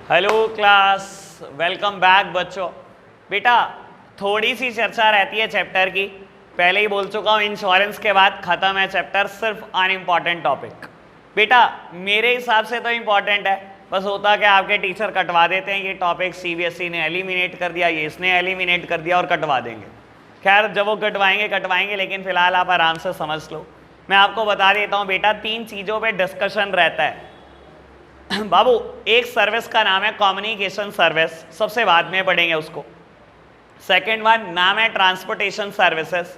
Hello class, welcome back बच्चों। बेटा थोड़ी सी चर्चा रहती है चैप्टर की, पहले ही बोल चुका हूँ इंश्योरेंस के बाद खत्म है चैप्टर, सिर्फ अनइम्पॉर्टेंट टॉपिक। बेटा मेरे हिसाब से तो इम्पॉर्टेंट है, बस होता क्या आपके टीचर कटवा देते हैं, ये टॉपिक सीबीएसई ने एलिमिनेट कर दिया, ये इसने एलिमिनेट कर दिया और कटवा देंगे। खैर जब वो कटवाएंगे, लेकिन फिलहाल आप आराम से समझ लो। मैं आपको बता देता हूँ बेटा, 3 चीज़ों पे डिस्कशन रहता है बाबू। एक सर्विस का नाम है कम्युनिकेशन सर्विस, सबसे बाद में पढ़ेंगे उसको। सेकेंड वन नाम है ट्रांसपोर्टेशन सर्विसेज।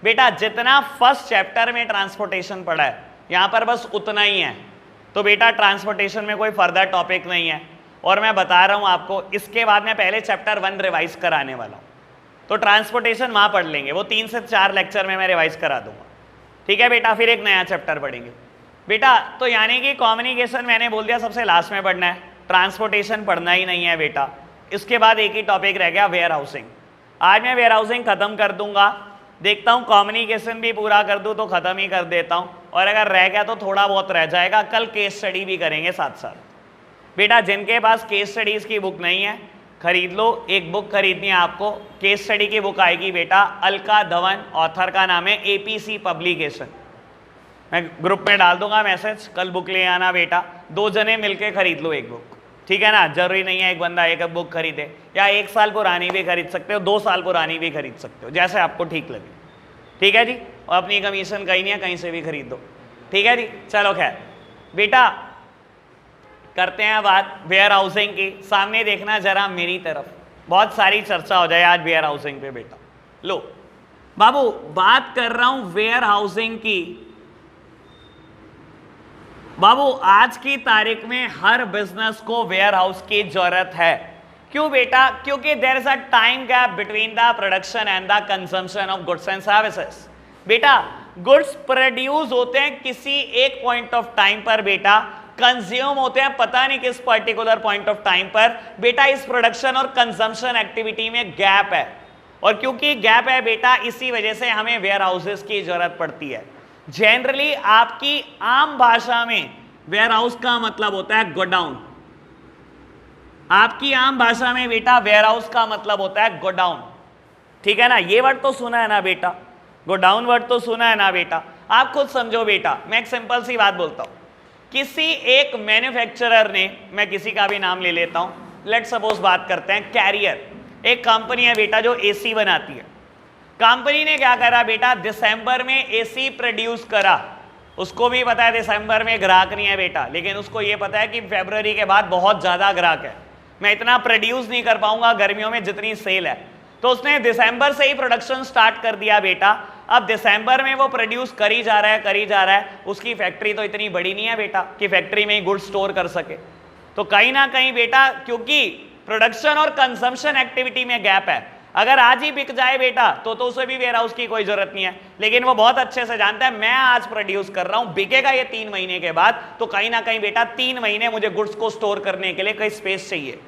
बेटा जितना फर्स्ट चैप्टर में ट्रांसपोर्टेशन पढ़ा है यहाँ पर बस उतना ही है, तो बेटा ट्रांसपोर्टेशन में कोई फर्दर टॉपिक नहीं है। और मैं बता रहा हूँ आपको, इसके बाद मैं पहले चैप्टर 1 रिवाइज कराने वाला हूँ, तो ट्रांसपोर्टेशन वहाँ पढ़ लेंगे, वो 3 से 4 लेक्चर में मैं रिवाइज करा दूंगा। ठीक है बेटा, फिर एक नया चैप्टर पढ़ेंगे बेटा। तो यानी कि कम्युनिकेशन मैंने बोल दिया सबसे लास्ट में पढ़ना है, ट्रांसपोर्टेशन पढ़ना ही नहीं है बेटा। इसके बाद एक ही टॉपिक रह गया, वेयर हाउसिंग। आज मैं वेयर हाउसिंग खत्म कर दूंगा, देखता हूँ कम्युनिकेशन भी पूरा कर दूँ तो खत्म ही कर देता हूँ, और अगर रह गया तो थोड़ा बहुत रह जाएगा। कल केस स्टडी भी करेंगे साथ साथ। बेटा जिनके पास केस स्टडीज़ की बुक नहीं है खरीद लो, एक बुक खरीदनी है आपको, केस स्टडी की बुक आएगी बेटा, अलका धवन, ऑथर का नाम है एपीसी पब्लिकेशन। मैं ग्रुप में डाल दूंगा मैसेज, कल बुक ले आना बेटा, 2 जने मिलके खरीद लो एक बुक, ठीक है ना। जरूरी नहीं है एक बंदा एक बुक खरीदे, या 1 साल पुरानी भी खरीद सकते हो, 2 साल पुरानी भी खरीद सकते हो, जैसे आपको ठीक लगे। ठीक है जी, और अपनी कमीशन कहीं नहीं है, कहीं से भी खरीद दो। ठीक है जी, चलो खैर बेटा करते हैं बात वेयर हाउसिंग की। सामने देखना जरा मेरी तरफ, बहुत सारी चर्चा हो जाए आज वेयर हाउसिंग पे बेटा। लो बाबू बात कर रहा हूं वेयर हाउसिंग की। बाबू आज की तारीख में हर बिजनेस को वेयर हाउस की जरूरत है। क्यों बेटा? क्योंकि there is a time gap between the production and the consumption of goods and services. बेटा गुड्स प्रोड्यूस होते हैं किसी एक पॉइंट ऑफ टाइम पर बेटा, कंज्यूम होते हैं पता नहीं किस पर्टिकुलर पॉइंट ऑफ टाइम पर। बेटा इस प्रोडक्शन और कंजम्पशन एक्टिविटी में गैप है, और क्योंकि गैप है बेटा इसी वजह से हमें वेयर हाउसेस की जरूरत पड़ती है। जनरली आपकी आम भाषा में वेयर हाउस का मतलब होता है गोडाउन। आपकी आम भाषा में बेटा वेयर हाउस का मतलब होता है गोडाउन, ठीक है ना। ये वर्ड तो सुना है ना बेटा, गोडाउन वर्ड तो सुना है ना बेटा। आप खुद समझो बेटा, मैं एक सिंपल सी बात बोलता हूं। किसी एक मैन्युफैक्चरर ने, मैं किसी का भी नाम ले लेता हूं, लेट सपोज बात करते हैं कैरियर, एक कंपनी है बेटा जो एसी बनाती है। कंपनी ने क्या करा बेटा, दिसंबर में एसी प्रोड्यूस करा। उसको भी पता है दिसंबर में ग्राहक नहीं है बेटा, लेकिन उसको ये पता है कि फरवरी के बाद बहुत ज्यादा ग्राहक है, मैं इतना प्रोड्यूस नहीं कर पाऊंगा गर्मियों में जितनी सेल है। तो उसने दिसंबर से ही प्रोडक्शन स्टार्ट कर दिया बेटा। अब दिसंबर में वो प्रोड्यूस करी जा रहा है, उसकी फैक्ट्री तो इतनी बड़ी नहीं है बेटा कि फैक्ट्री में ही गुड्स स्टोर कर सके। तो कहीं ना कहीं बेटा क्योंकि प्रोडक्शन और कंजम्पशन एक्टिविटी में गैप है, अगर आज ही बिक जाए बेटा तो उसे भी वेयर हाउस की कोई जरूरत नहीं है। लेकिन वो बहुत अच्छे से जानता है मैं आज प्रोड्यूस कर रहा हूं, बिकेगा ये 3 महीने के बाद, तो कहीं ना कहीं बेटा 3 महीने मुझे गुड्स को स्टोर करने के लिए कहीं स्पेस चाहिए।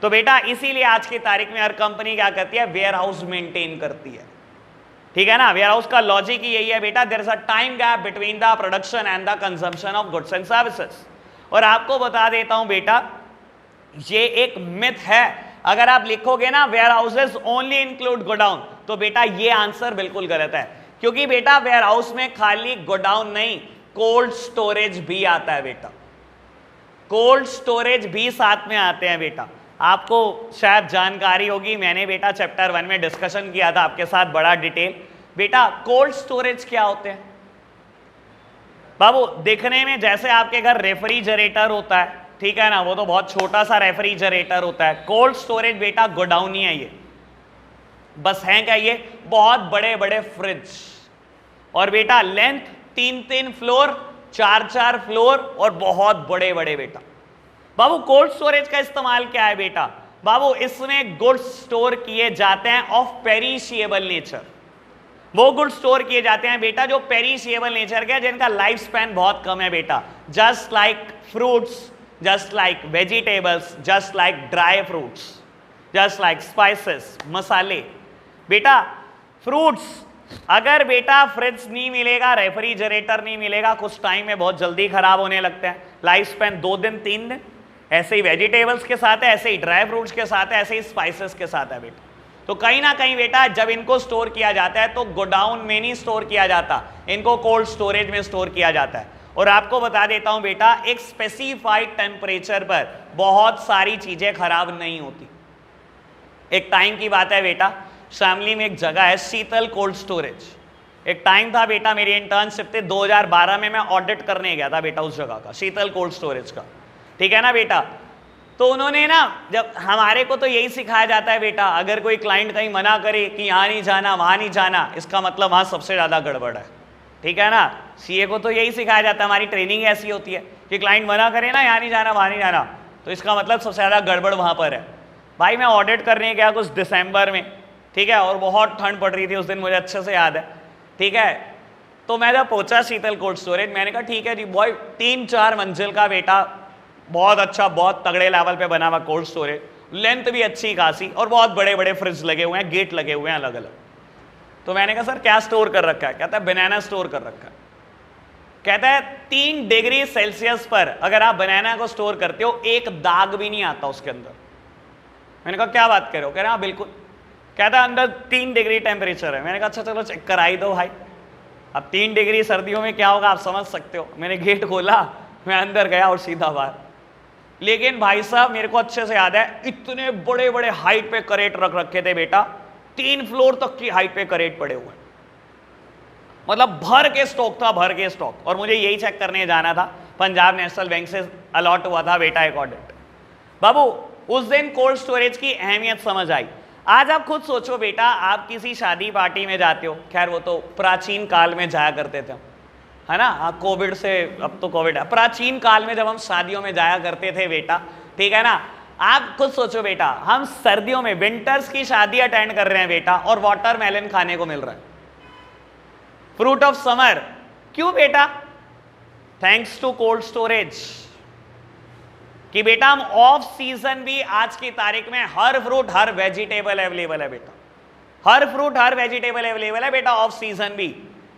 तो बेटा इसीलिए आज की तारीख में हर कंपनी क्या करती है, वेयर हाउस मेंटेन करती है, ठीक है ना। वेयर हाउस का लॉजिक ही यही है बेटा, there is a time gap between the production and the consumption of goods and services. और आपको बता देता हूं बेटा ये एक मिथ है। अगर आप लिखोगे ना warehouses only include godown, तो बेटा ये आंसर बिल्कुल गलत है, क्योंकि बेटा वेयर हाउस में खाली गोडाउन नहीं, कोल्ड स्टोरेज भी आता है बेटा, कोल्ड स्टोरेज भी साथ में आते हैं बेटा। आपको शायद जानकारी होगी, मैंने बेटा चैप्टर 1 में डिस्कशन किया था आपके साथ बड़ा डिटेल। बेटा कोल्ड स्टोरेज क्या होते हैं बाबू? देखने में जैसे आपके घर रेफ्रिजरेटर होता है, ठीक है ना, वो तो बहुत छोटा सा रेफ्रिजरेटर होता है। कोल्ड स्टोरेज बेटा गोडाउन ही है ये, बस है क्या ये बहुत बड़े बड़े फ्रिज, और बेटा लेंथ 3-3 फ्लोर, 4-4 फ्लोर, और बहुत बड़े बड़े बेटा। बाबू कोल्ड स्टोरेज का इस्तेमाल क्या है बेटा? बाबू इसमें गुड्स स्टोर किए जाते हैं ऑफ पेरिशिएबल नेचर। वो गुड्स स्टोर किए जाते हैं बेटा जो पेरिशिएबल नेचर के, जिनका लाइफ स्पैन बहुत कम है बेटा। Just like fruits, just like vegetables, just like dry fruits, just like spices, मसाले। बेटा फ्रूट्स अगर बेटा फ्रिज नहीं मिलेगा, रेफ्रिजरेटर नहीं मिलेगा, कुछ टाइम में बहुत जल्दी खराब होने लगते हैं, लाइफ स्पैन 2 दिन 3 दिन। ऐसे ही वेजिटेबल्स के साथ है, ऐसे ही ड्राई फ्रूट्स के साथ है, ऐसे ही स्पाइसेस के साथ है बेटा। तो कहीं ना कहीं बेटा जब इनको स्टोर किया जाता है तो गोडाउन में नहीं स्टोर किया जाता, इनको कोल्ड स्टोरेज में स्टोर किया जाता है। और आपको बता देता हूं बेटा, एक स्पेसिफाइड टेम्परेचर पर बहुत सारी चीजें खराब नहीं होती। एक टाइम की बात है बेटा, शामली में एक जगह है शीतल कोल्ड स्टोरेज। एक टाइम था बेटा, मेरी इंटर्नशिप थे 2012 में, मैं ऑडिट करने गया था बेटा उस जगह का, शीतल कोल्ड स्टोरेज का, ठीक है ना बेटा। तो उन्होंने ना, जब हमारे को तो यही सिखाया जाता है बेटा, अगर कोई क्लाइंट कहीं मना करे कि यहाँ नहीं जाना वहाँ नहीं जाना, इसका मतलब वहाँ सबसे ज़्यादा गड़बड़ है, ठीक है ना। सीए को तो यही सिखाया जाता है, हमारी ट्रेनिंग ऐसी होती है कि क्लाइंट मना करे ना यहाँ नहीं जाना वहाँ नहीं जाना, तो इसका मतलब सबसे ज़्यादा गड़बड़ वहाँ पर है। भाई मैं ऑडिट करने गया कुछ दिसंबर में, ठीक है, और बहुत ठंड पड़ रही थी उस दिन, मुझे अच्छे से याद है, ठीक है। तो मैं जब पहुंचा शीतल कोल्ड स्टोरेज, मैंने कहा ठीक है जी बॉय, 3-4 मंजिल का बेटा, बहुत अच्छा, बहुत तगड़े लेवल पे बना हुआ कोल्ड स्टोरेज, लेंथ भी अच्छी खासी, और बहुत बड़े बड़े फ्रिज लगे हुए हैं, गेट लगे हुए हैं अलग अलग। तो मैंने कहा सर क्या स्टोर कर रखा है? कहता है बनाना स्टोर कर रखा है। कहता है 3 डिग्री सेल्सियस पर अगर आप बनाना को स्टोर करते हो, एक दाग भी नहीं आता उसके अंदर। मैंने कहा क्या बात कर रहे हो? कह रहे हाँ बिल्कुल। कहता है अंदर 3 डिग्री टेम्परेचर है। मैंने कहा अच्छा चलो चेक कराई दो भाई। अब 3 डिग्री सर्दियों में क्या होगा आप समझ सकते हो। मैंने गेट खोला, मैं अंदर गया और सीधा बाहर। लेकिन भाई साहब मेरे को अच्छे से याद है, इतने बड़े बड़े हाइट पे करेट रख रखे थे बेटा, 3 फ्लोर तक की हाइट पे करेट पड़े हुए, मतलब भर के स्टॉक था, भर के स्टॉक। और मुझे यही चेक करने जाना था, पंजाब नेशनल बैंक से अलॉट हुआ था बेटा एक ऑडिट। बाबू उस दिन कोल्ड स्टोरेज की अहमियत समझ आई। आज आप खुद सोचो बेटा, आप किसी शादी पार्टी में जाते हो, खैर वो तो प्राचीन काल में जाया करते थे, है ना, कोविड से अब तो कोविड है, प्राचीन काल में जब हम शादियों में जाया करते थे बेटा, ठीक है ना। आप खुद सोचो बेटा, हम सर्दियों में विंटर्स की शादी अटेंड कर रहे हैं बेटा, और वाटरमेलन खाने को मिल रहा है, फ्रूट ऑफ समर। क्यों बेटा? Thanks to cold storage. कि बेटा हम ऑफ सीजन भी आज की तारीख में हर फ्रूट हर वेजिटेबल अवेलेबल है बेटा, हर फ्रूट हर वेजिटेबल अवेलेबल है बेटा, ऑफ सीजन भी,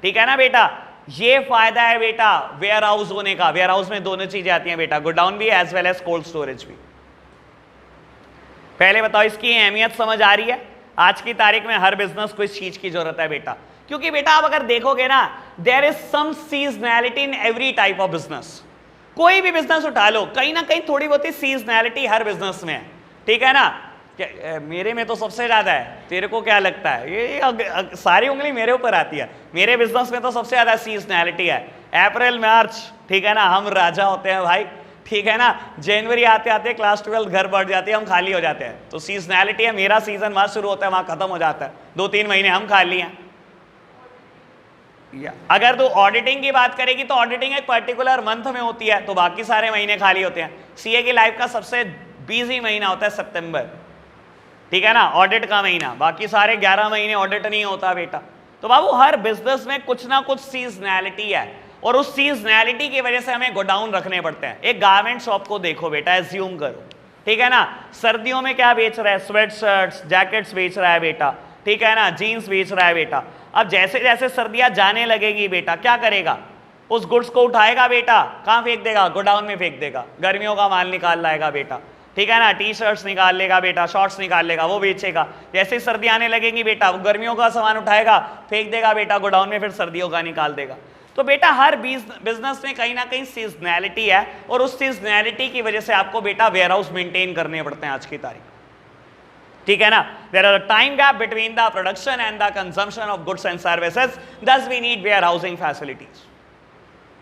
ठीक है ना बेटा। ये फायदा है बेटा वेयर हाउस होने का। वेयर हाउस में दोनों चीजें आती हैं बेटा, गोडाउन भी as well as cold storage भी। पहले बताओ इसकी अहमियत समझ आ रही है? आज की तारीख में हर बिजनेस को इस चीज की जरूरत है बेटा, क्योंकि बेटा आप अगर देखोगे ना, there is some seasonality in every type of business. कोई भी बिजनेस उठा लो, कहीं ना कहीं थोड़ी बहुत सीजनैलिटी हर बिजनेस में है, ठीक है ना। मेरे में तो सबसे ज्यादा है, तेरे को क्या लगता है? ये सारी उंगली मेरे ऊपर आती है। मेरे बिजनेस में तो सबसे ज्यादा सीजनैलिटी है। अप्रैल मार्च, ठीक है ना, हम राजा होते हैं भाई, ठीक है ना। जनवरी आते आते क्लास 12 घर बढ़ जाती है, हम खाली हो जाते हैं। तो सीजनैलिटी है, मेरा सीजन वहां शुरू होता है वहां खत्म हो जाता है, 2-3 महीने हम खाली हैं। अगर तो ऑडिटिंग की बात करेगी तो ऑडिटिंग एक पर्टिकुलर मंथ में होती है, तो बाकी सारे महीने खाली होते हैं। सीए की लाइफ का सबसे बिजी महीना होता है सितंबर, ठीक है ना, ऑडिट का महीना। बाकी सारे 11 महीने ऑडिट नहीं होता बेटा। तो बाबू हर बिजनेस में कुछ ना कुछ सीजनैलिटी है, और उस सीजनैलिटी की वजह से हमें गोडाउन रखने पड़ते हैं। एक गारमेंट शॉप को देखो बेटा, एज्यूम करो, ठीक है ना, सर्दियों में क्या बेच रहा है? स्वेट शर्ट्स, जैकेट्स बेच रहा है बेटा, ठीक है ना, जीन्स बेच रहा है बेटा। अब जैसे जैसे सर्दियां जाने लगेगी बेटा, क्या करेगा? उस गुड्स को उठाएगा बेटा, कहां फेंक देगा? गोडाउन में फेंक देगा। गर्मियों का माल निकाल लाएगा बेटा, ठीक है ना, टी शर्ट्स निकाल लेगा बेटा, शॉर्ट्स निकाल लेगा, वो बेचेगा। जैसे सर्दी आने लगेंगी बेटा, वो गर्मियों का सामान उठाएगा, फेंक देगा बेटा गोडाउन में, फिर सर्दियों का निकाल देगा। तो बेटा हर बिजनेस में कहीं ना कहीं सीजनैलिटी है, और उस सीजनैलिटी की वजह से आपको बेटा वेयर हाउस मेंटेन करने पड़ते हैं आज की तारीख, ठीक है ना। There are a time gap between the production and the consumption of goods and services, thus we need warehousing facilities.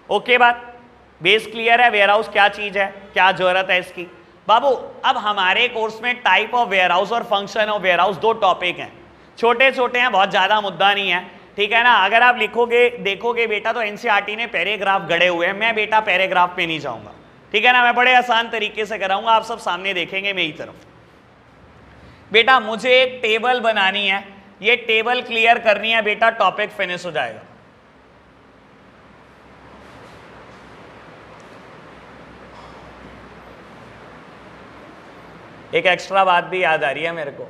Okay बात, बेस क्लियर है? वेयर हाउस क्या चीज है, क्या जरूरत है इसकी? बाबू अब हमारे कोर्स में टाइप ऑफ वेयर हाउस और function of warehouse 2 topic हैं, छोटे छोटे हैं, बहुत ज्यादा मुद्दा नहीं है, ठीक है ना। अगर आप लिखोगे देखोगे बेटा तो एनसीईआरटी ने पैराग्राफ गढ़े हुए हैं। मैं बेटा पैराग्राफ पे नहीं जाऊंगा, ठीक है ना, मैं बड़े आसान तरीके से कराऊंगा, आप सब सामने देखेंगे मेरी तरफ। बेटा मुझे एक टेबल बनानी है, ये टेबल क्लियर करनी है बेटा, टॉपिक फिनिश हो जाएगा। एक एक्स्ट्रा बात भी याद आ रही है मेरे को,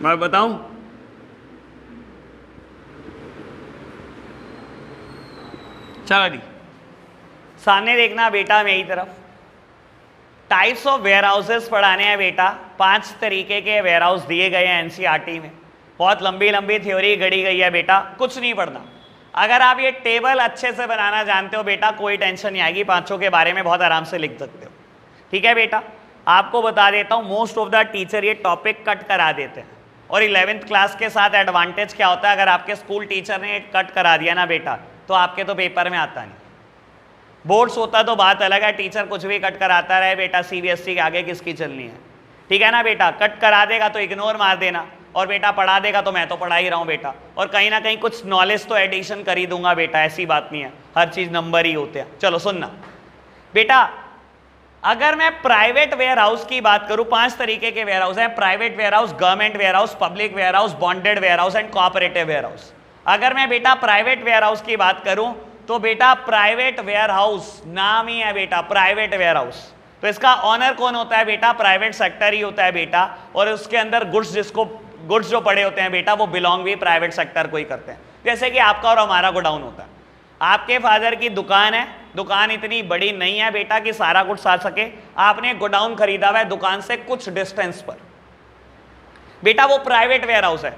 मैं बताऊं? चलो जी, सामने देखना बेटा मेरी तरफ। टाइप्स ऑफ वेयर हाउसेस पढ़ाने हैं बेटा। 5 तरीके के वेयर हाउस दिए गए हैं एनसीईआरटी में। बहुत लंबी लंबी थ्योरी गढ़ी गई है बेटा, कुछ नहीं पढ़ना। अगर आप ये टेबल अच्छे से बनाना जानते हो बेटा, कोई टेंशन नहीं आएगी, पांचों के बारे में बहुत आराम से लिख सकते हो। ठीक है बेटा, आपको बता देता हूँ, मोस्ट ऑफ द टीचर ये टॉपिक कट करा देते हैं। और 11th क्लास के साथ एडवांटेज क्या होता है, अगर आपके स्कूल टीचर ने कट करा दिया ना बेटा, तो आपके तो पेपर में आता नहीं। बोर्ड्स होता तो बात अलग है, टीचर कुछ भी कट कराता रहे बेटा, सीबीएसई के आगे किसकी चलनी है। ठीक है ना बेटा, कट करा देगा तो इग्नोर मार देना, और बेटा पढ़ा देगा तो मैं तो पढ़ा ही रहा हूँ बेटा, और कहीं ना कहीं कुछ नॉलेज तो एडिशन कर ही दूंगा बेटा, ऐसी बात नहीं है, हर चीज नंबर ही होते हैं। चलो सुनना बेटा, अगर मैं प्राइवेट वेयर हाउस की बात करूं, 5 तरीके के वेयर हाउस हैं, private warehouse, government warehouse, public warehouse, bonded warehouse and cooperative warehouse. अगर मैं बेटा प्राइवेट वेयर हाउस की बात करूं तो बेटा प्राइवेट वेयर हाउस नाम ही है बेटा, प्राइवेट वेयर हाउस, तो इसका ऑनर कौन होता है बेटा, प्राइवेट सेक्टर ही होता है बेटा, और उसके अंदर गुड्स जो पड़े होते हैं बेटा, वो बिलोंग भी प्राइवेट सेक्टर को ही करते हैं। जैसे कि आपका और हमारा गोडाउन होता है, आपके फादर की दुकान है, दुकान इतनी बड़ी नहीं है बेटा कि सारा कुछ आ सके, आपने गोडाउन खरीदा हुआ है दुकान से कुछ डिस्टेंस पर, बेटा वो प्राइवेट वेयर हाउस है।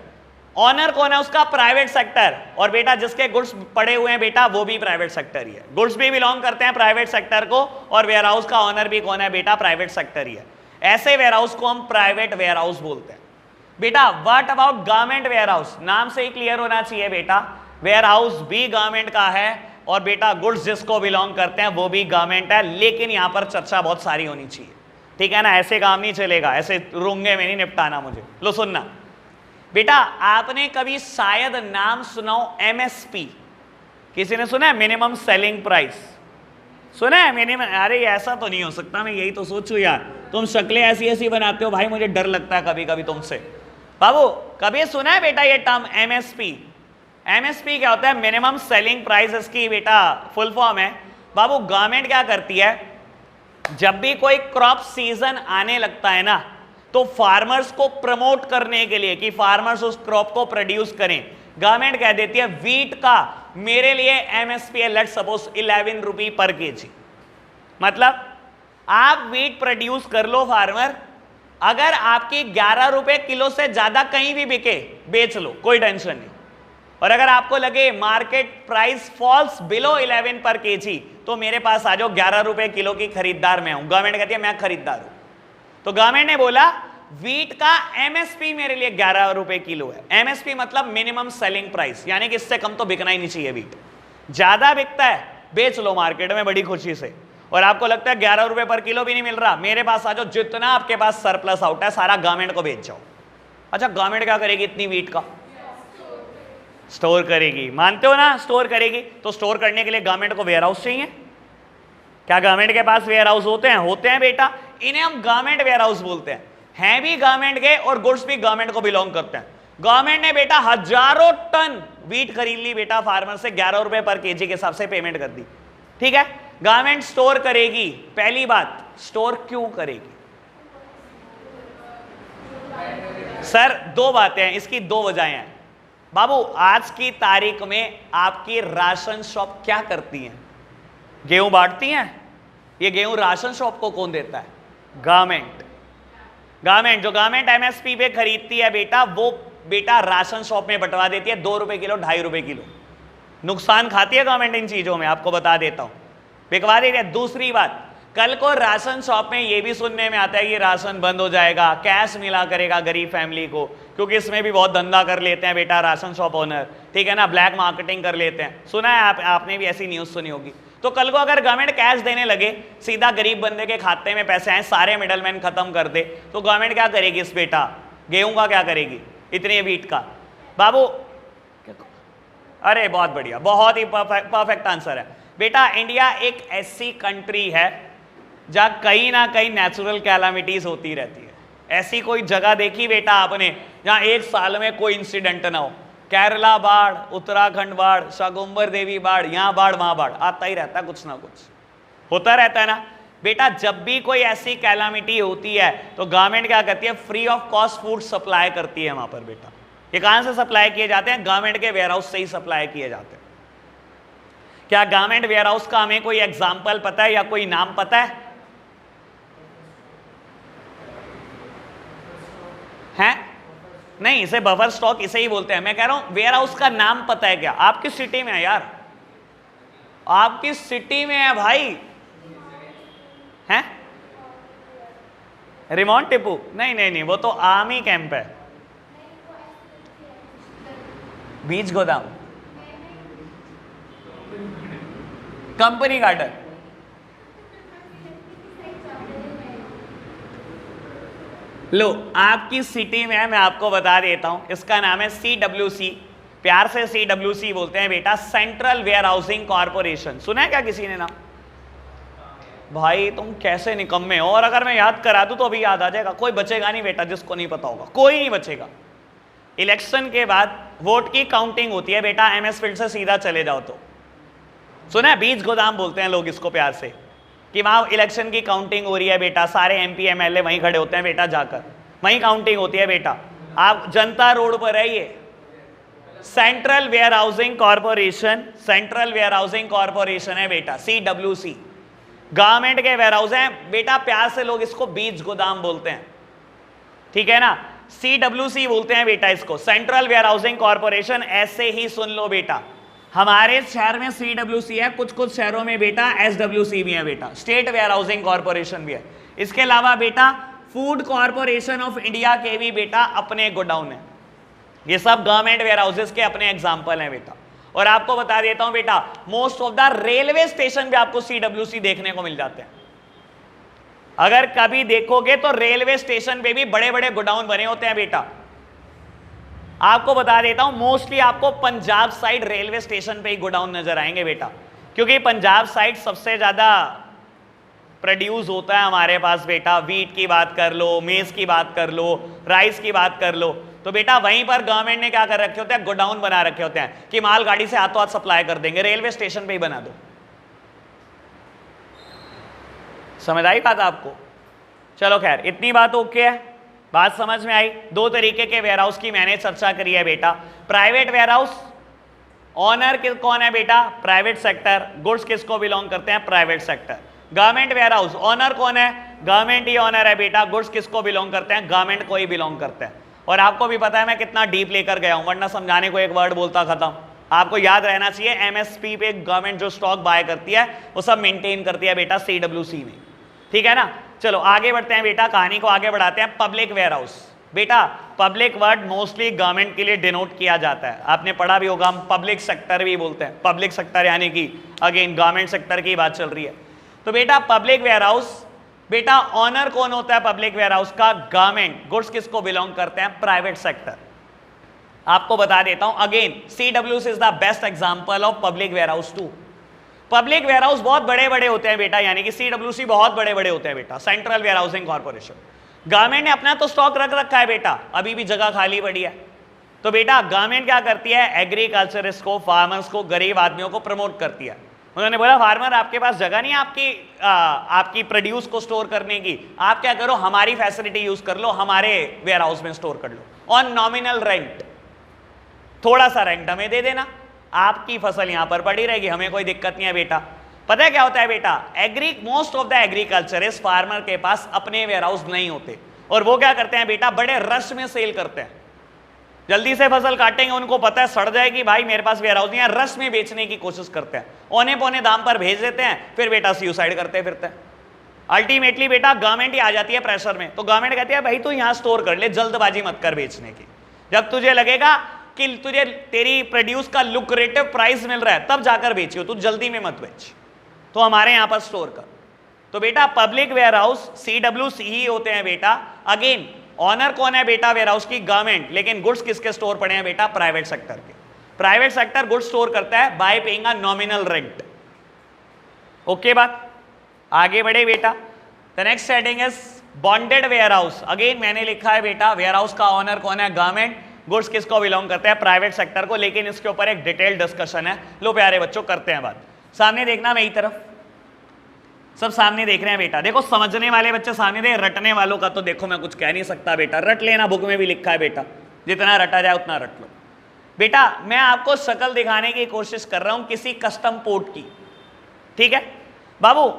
ऑनर कौन है उसका, प्राइवेट सेक्टर, और बेटा जिसके गुड्स पड़े हुए हैं बेटा वो भी प्राइवेट सेक्टर ही है, गुड्स भी बिलोंग करते हैं प्राइवेट सेक्टर को, और वेयर हाउस का ऑनर भी कौन है बेटा, प्राइवेट सेक्टर ही है। ऐसे वेयर हाउस को हम प्राइवेट वेयर हाउस बोलते हैं बेटा। What about government warehouse, नाम से ही क्लियर होना चाहिए बेटा, वेयर हाउस भी गवर्नमेंट का है, और बेटा गुड्स जिसको बिलोंग करते हैं वो भी गवर्नमेंट है, लेकिन यहां पर चर्चा बहुत सारी होनी चाहिए। ठीक है ना, ऐसे काम नहीं चलेगा, ऐसे रूंगे में नहीं निपटाना मुझे। लो सुनना बेटा, आपने कभी शायद नाम सुना हो एमएसपी, किसी ने सुना है, मिनिमम सेलिंग प्राइस सुना है मिनिमम? अरे ऐसा तो नहीं हो सकता, मैं यही तो सोचूं यार, तुम शक्लें ऐसी ऐसी बनाते हो भाई, मुझे डर लगता है कभी कभी तुमसे। बाबू कभी सुना है बेटा ये टर्म एमएसपी? एमएसपी क्या होता है, मिनिमम सेलिंग प्राइस, इसकी बेटा फुल फॉर्म है। बाबू गवर्नमेंट क्या करती है, जब भी कोई क्रॉप सीजन आने लगता है ना, तो फार्मर्स को प्रमोट करने के लिए कि फार्मर्स उस क्रॉप को प्रोड्यूस करें, गवर्नमेंट कह देती है वीट का मेरे लिए एमएसपी है, लेट सपोज 11 रुपी पर केजी। मतलब आप वीट प्रोड्यूस कर लो फार्मर, अगर आपकी 11 रुपए किलो से ज्यादा कहीं भी बिके बेच लो, कोई टेंशन नहीं, और अगर आपको लगे मार्केट प्राइस फॉल्स बिलो 11 पर केजी, तो मेरे पास आ जाओ, 11 रुपए किलो की खरीदार मैं हूं। गवर्नमेंट कहती है मैं खरीदार हूं, तो गवर्नमेंट ने बोला वीट का एमएसपी मेरे लिए 11 रुपए किलो है। एमएसपी मतलब मिनिमम सेलिंग प्राइस, यानी कि इससे कम तो बिकना ही नहीं चाहिए वीट। ज्यादा बिकता है बेच लो मार्केट में बड़ी खुशी से, और आपको लगता है 11 रुपए पर किलो भी नहीं मिल रहा, मेरे पास आ जाओ, जितना आपके पास सरप्लस आउट है सारा गवर्नमेंट को बेच जाओ। अच्छा गवर्नमेंट क्या करेगी इतनी वीट का, स्टोर करेगी, मानते हो ना, स्टोर करेगी। तो स्टोर करने के लिए गवर्नमेंट को वेयर हाउस चाहिए। क्या गवर्नमेंट के पास वेयर हाउस होते हैं? होते हैं बेटा, इन्हें हम गवर्नमेंट वेयर हाउस बोलते हैं भी गवर्नमेंट के, और गुड्स भी गवर्नमेंट को बिलोंग करते हैं। गवर्नमेंट ने बेटा हजारों टन वीट खरीद ली बेटा फार्मर से, 11 रुपए पर केजी के हिसाब से पेमेंट कर दी। ठीक है, गवर्नमेंट स्टोर करेगी। पहली बात, स्टोर क्यों करेगी सर? 2 बातें हैं, इसकी 2 वजहें हैं। बाबू आज की तारीख में आपकी राशन शॉप क्या करती हैं? गेहूं बांटती हैं। ये गेहूं राशन शॉप को कौन देता है? गवर्नमेंट। गवर्नमेंट, जो गवर्नमेंट एमएसपी पे खरीदती है बेटा, वो बेटा राशन शॉप में बंटवा देती है, 2 रुपए किलो, 2.5 रुपए किलो। नुकसान खाती है गवर्नमेंट इन चीजों में, आपको बता देता हूं, बिकवा देती है। दूसरी बात, कल को राशन शॉप में ये भी सुनने में आता है कि राशन बंद हो जाएगा, कैश मिला करेगा गरीब फैमिली को, क्योंकि इसमें भी बहुत धंधा कर लेते हैं बेटा राशन शॉप ओनर। ठीक है ना, ब्लैक मार्केटिंग कर लेते हैं, सुना है आपने भी ऐसी न्यूज सुनी होगी। तो कल को अगर गवर्नमेंट कैश देने लगे, सीधा गरीब बंदे के खाते में पैसे आए, सारे मिडलमैन खत्म कर दे, तो गवर्नमेंट क्या करेगी इस बेटा गेहूं का, क्या करेगी इतने वीट का? बाबू अरे बहुत बढ़िया, बहुत ही परफेक्ट आंसर है बेटा। इंडिया एक ऐसी कंट्री है जहाँ कहीं ना कहीं नेचुरल कैलामिटीज होती रहती है। ऐसी कोई जगह देखी बेटा आपने जहाँ एक साल में कोई इंसिडेंट ना हो? केरला बाढ़, उत्तराखंड बाढ़, शाकुंभर देवी बाढ़, यहाँ बाढ़ वहाँ बाढ़, आता ही रहता है, कुछ ना कुछ होता रहता है ना। बेटा जब भी कोई ऐसी कैलामिटी होती है तो गवर्नमेंट क्या करती है, free of cost food supply करती है वहां पर। बेटा ये कहां से सप्लाई किए जाते हैं, गवर्नमेंट के वेयर हाउस से ही सप्लाई किए जाते हैं। क्या गवर्नमेंट वेयर हाउस का हमें कोई एग्जाम्पल पता है या कोई नाम पता है? नहीं, इसे बफर स्टॉक इसे ही बोलते हैं। मैं कह रहा हूं वेयर हाउस का नाम पता है क्या? आपकी सिटी में है यार, आपकी सिटी में है भाई, हैं? रिमोट टिपू? नहीं नहीं नहीं, वो तो आर्मी कैंप है। बीज गोदाम, कंपनी गार्डन। लो आपकी सिटी में है, मैं आपको बता देता हूं, इसका नाम है CWC, प्यार से CWC बोलते हैं बेटा, सेंट्रल वेयर हाउसिंग कॉर्पोरेशन। सुना है क्या किसी ने नाम? भाई तुम कैसे निकम्मे हो, और अगर मैं याद करा दूं तो अभी याद आ जाएगा। कोई बचेगा नहीं बेटा जिसको नहीं पता होगा, कोई नहीं बचेगा। इलेक्शन के बाद वोट की काउंटिंग होती है बेटा, MS फील्ड से सीधा चले जाओ तो। सुना है, बीज गोदाम बोलते हैं लोग इसको प्यार से, कि वहां इलेक्शन की काउंटिंग हो रही है बेटा, सारे MP MLA वहीं खड़े होते हैं बेटा, जाकर वहीं काउंटिंग होती है बेटा। आप जनता रोड पर है, ये central warehousing corporation, central warehousing corporation है बेटा, CWC। गवर्नमेंट के वेयर हाउस हैं बेटा, प्यार से लोग इसको बीज गोदाम बोलते हैं, ठीक है ना। CWC बोलते हैं बेटा इसको, सेंट्रल वेयर हाउसिंग कॉर्पोरेशन। ऐसे ही सुन लो बेटा, हमारे शहर में CWC है, कुछ कुछ शहरों में बेटा SWC भी है बेटा, स्टेट वेयर हाउसिंग कॉर्पोरेशन भी है। इसके अलावा बेटा फूड कॉर्पोरेशन ऑफ इंडिया के भी बेटा अपने गोडाउन है। ये सब गवर्नमेंट वेयर हाउसेस के अपने एग्जाम्पल हैं बेटा। और आपको बता देता हूं बेटा, most of the railway station पे आपको CWC देखने को मिल जाते हैं। अगर कभी देखोगे तो रेलवे स्टेशन पे भी बड़े बड़े गोडाउन बने होते हैं बेटा। आपको बता देता हूं, मोस्टली आपको पंजाब साइड रेलवे स्टेशन पे ही गोडाउन नजर आएंगे बेटा, क्योंकि पंजाब साइड सबसे ज्यादा प्रोड्यूस होता है हमारे पास बेटा। वीट की बात कर लो, मेज की बात कर लो, राइस की बात कर लो, तो बेटा वहीं पर गवर्नमेंट ने क्या कर रखे होते हैं, गोडाउन बना रखे होते हैं कि माल गाड़ी से हाथों हाथ सप्लाई कर देंगे, रेलवे स्टेशन पे ही बना दो। समझ आई बात आपको? चलो खैर, इतनी बात ओके है, बात समझ में आई। दो तरीके के वेयर हाउस की मैंने चर्चा करी है बेटा। प्राइवेट वेयर हाउस, ऑनर कौन है बेटा? Private sector. गुड्स किसको बिलोंग करते हैं? Private sector. Government warehouse, owner कौन है? गवर्नमेंट ही ऑनर है बेटा। गुड्स किसको बिलोंग करते हैं? गवर्नमेंट को ही बिलोंग करते हैं। और आपको भी पता है मैं कितना डीप लेकर गया हूं, वरना समझाने को एक वर्ड बोलता खत्म। आपको याद रहना चाहिए, MSP पे गवर्नमेंट जो स्टॉक बाय करती है वो सब मेंटेन करती है बेटा CWC में, ठीक है ना। चलो आगे बढ़ते हैं बेटा, कहानी को आगे बढ़ाते हैं। पब्लिक वेयर हाउस बेटा, पब्लिक वर्ड मोस्टली गवर्नमेंट के लिए डिनोट किया जाता है, आपने पढ़ा भी होगा, हम पब्लिक सेक्टर भी बोलते हैं। पब्लिक सेक्टर यानी कि अगेन गवर्नमेंट सेक्टर की बात चल रही है। तो बेटा पब्लिक वेयर हाउस, बेटा ऑनर कौन होता है पब्लिक वेयर हाउस का? गवर्नमेंट। गुड्स किसको बिलोंग करते हैं? Private sector. आपको बता देता हूं again, CWC is the best example of public warehouse too. Public warehouse बहुत बड़े बड़े होते हैं बेटा, यानी कि CWC बहुत बड़े बड़े होते हैं बेटा, central warehousing corporation. Government ने अपना तो स्टॉक रख रखा है बेटा, अभी भी जगह खाली पड़ी है, तो बेटा गवर्नमेंट क्या करती है? एग्रीकल्चरिस्ट को, फार्मर्स को, गरीब आदमियों को प्रमोट करती है। उन्होंने बोला फार्मर आपके पास जगह नहीं है आपकी प्रोड्यूस को स्टोर करने की, आप क्या करो हमारी फैसिलिटी यूज कर लो, हमारे वेयर हाउस में स्टोर कर लो ऑन नॉमिनल रेंट, थोड़ा सा रेंट हमें दे देना, आपकी फसल यहां पर पड़ी रहेगी, हमें कोई दिक्कत नहीं है बेटा। पता है क्या होता है बेटा? Most of the agriculturist farmer के पास अपने वेयर हाउस नहीं होते, और वो क्या करते हैं बेटा? बड़े रश में सेल करते हैं, जल्दी से फसल काटेंगे, उनको पता है सड़ जाएगी, भाई मेरे पास वेयर हाउस नहीं है, रश में बेचने की कोशिश करते हैं, औने पौने दाम पर भेज देते हैं, फिर बेटा सुसाइड करते फिरते हैं। अल्टीमेटली बेटा गवर्नमेंट ही आ जाती है प्रेशर में, तो गवर्नमेंट कहती है भाई तू यहां स्टोर कर ले, जल्दबाजी मत कर बेचने की, जब तुझे लगेगा कि तुझे तेरी प्रोड्यूस का लुक्रेटिव प्राइस मिल रहा है तब जाकर बेचियो, तू जल्दी में मत बेच, तो हमारे यहां पर स्टोर कर। तो बेटा पब्लिक वेयर हाउस CWC ही होते हैं बेटा। अगेन ऑनर कौन है बेटा वेयर हाउस की? गवर्नमेंट, लेकिन गुड्स किसके स्टोर पड़े हैं बेटा? प्राइवेट सेक्टर के। प्राइवेट सेक्टर गुड्स स्टोर करता है by paying a nominal rent. Okay बात, आगे बढ़े बेटा। The next heading is bonded warehouse. Again मैंने लिखा है बेटा वेयर हाउस का ऑनर कौन है? गवर्नमेंट। गुड्स किसको बिलोंग करते हैं? प्राइवेट सेक्टर को, लेकिन इसके ऊपर एक डिटेल डिस्कशन है। लो प्यारे बच्चों करते हैं बात। सामने देखना मेरी तरफ, सब सामने देख रहे हैं बेटा, देखो समझने वाले बच्चे सामने देख, रटने वालों का तो देखो मैं कुछ कह नहीं सकता बेटा, रट लेना, बुक में भी लिखा है बेटा, जितना रटा जाए उतना रट लो बेटा। मैं आपको शक्ल दिखाने की कोशिश कर रहा हूं किसी कस्टम पोर्ट की, ठीक है बाबू,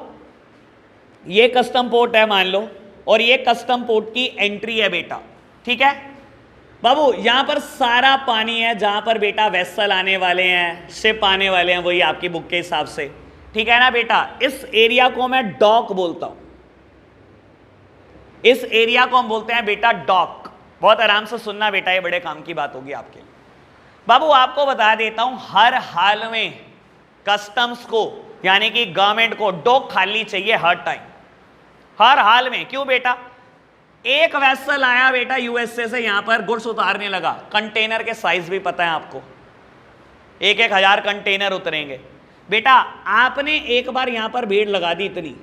ये कस्टम पोर्ट है मान लो, और ये कस्टम पोर्ट की एंट्री है बेटा, ठीक है बाबू। यहां पर सारा पानी है, जहां पर बेटा वेसल आने वाले हैं, शिप आने वाले हैं, वही आपकी बुक के हिसाब से, ठीक है ना बेटा। इस एरिया को मैं डॉक बोलता हूं, इस एरिया को हम बोलते हैं बेटा डॉक। बहुत आराम से सुनना बेटा, ये बड़े काम की बात होगी आपके लिए बाबू। आपको बता देता हूं, हर हाल में कस्टम्स को यानी कि गवर्नमेंट को डॉक खाली चाहिए हर टाइम, हर हाल में। क्यों बेटा, एक वेसल आया बेटा यूएसए से, यहां पर गुड्स उतारने लगा, कंटेनर के साइज भी पता है आपको, 1,000 कंटेनर उतरेंगे बेटा। आपने एक बार यहां पर भीड़ लगा दी इतनी,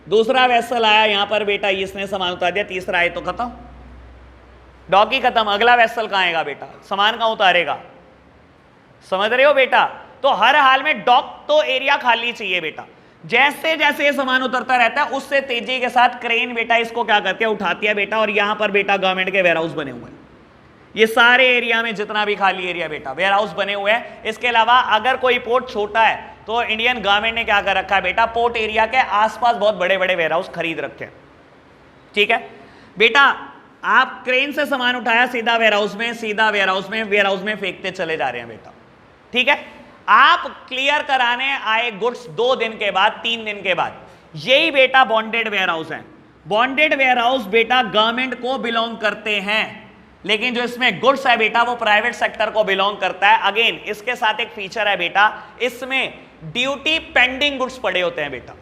दूसरा वेसल आया यहां पर बेटा, इसने सामान उतार दिया, तीसरा आए तो खत्म, डॉक ही खत्म, अगला वेसल कहां आएगा बेटा, सामान कहां उतारेगा, समझ रहे हो बेटा। तो हर हाल में डॉक तो एरिया खाली चाहिए बेटा। जैसे जैसे ये सामान उतरता रहता है उससे तेजी के साथ क्रेन बेटा इसको क्या करती है, उठाती है बेटा। और यहां पर बेटा गवर्नमेंट के वेयर हाउस बने हुए हैं, ये सारे एरिया में जितना भी खाली एरिया बेटा वेयर हाउस बने हुए हैं। इसके अलावा अगर कोई पोर्ट छोटा है तो इंडियन गवर्नमेंट ने क्या कर रखा है बेटा, पोर्ट एरिया के आसपास बहुत बड़े बड़े वेयर हाउस खरीद रखे हैं, ठीक है बेटा। आप क्रेन से सामान उठाया, सीधा वेयर हाउस में, सीधा वेयर हाउस में फेंकते चले जा रहे हैं बेटा, ठीक है। आप क्लियर कराने आए गुड्स 2 दिन के बाद, 3 दिन के बाद, यही बेटा बॉन्डेड वेयर हाउस है। बॉन्डेड वेयर हाउस बेटा गवर्नमेंट को बिलोंग करते हैं, लेकिन जो इसमें गुड्स है बेटा वो प्राइवेट सेक्टर को बिलोंग करता है। अगेन इसके साथ एक फीचर है बेटा, इसमें ड्यूटी पेंडिंग गुड्स पड़े होते हैं बेटा,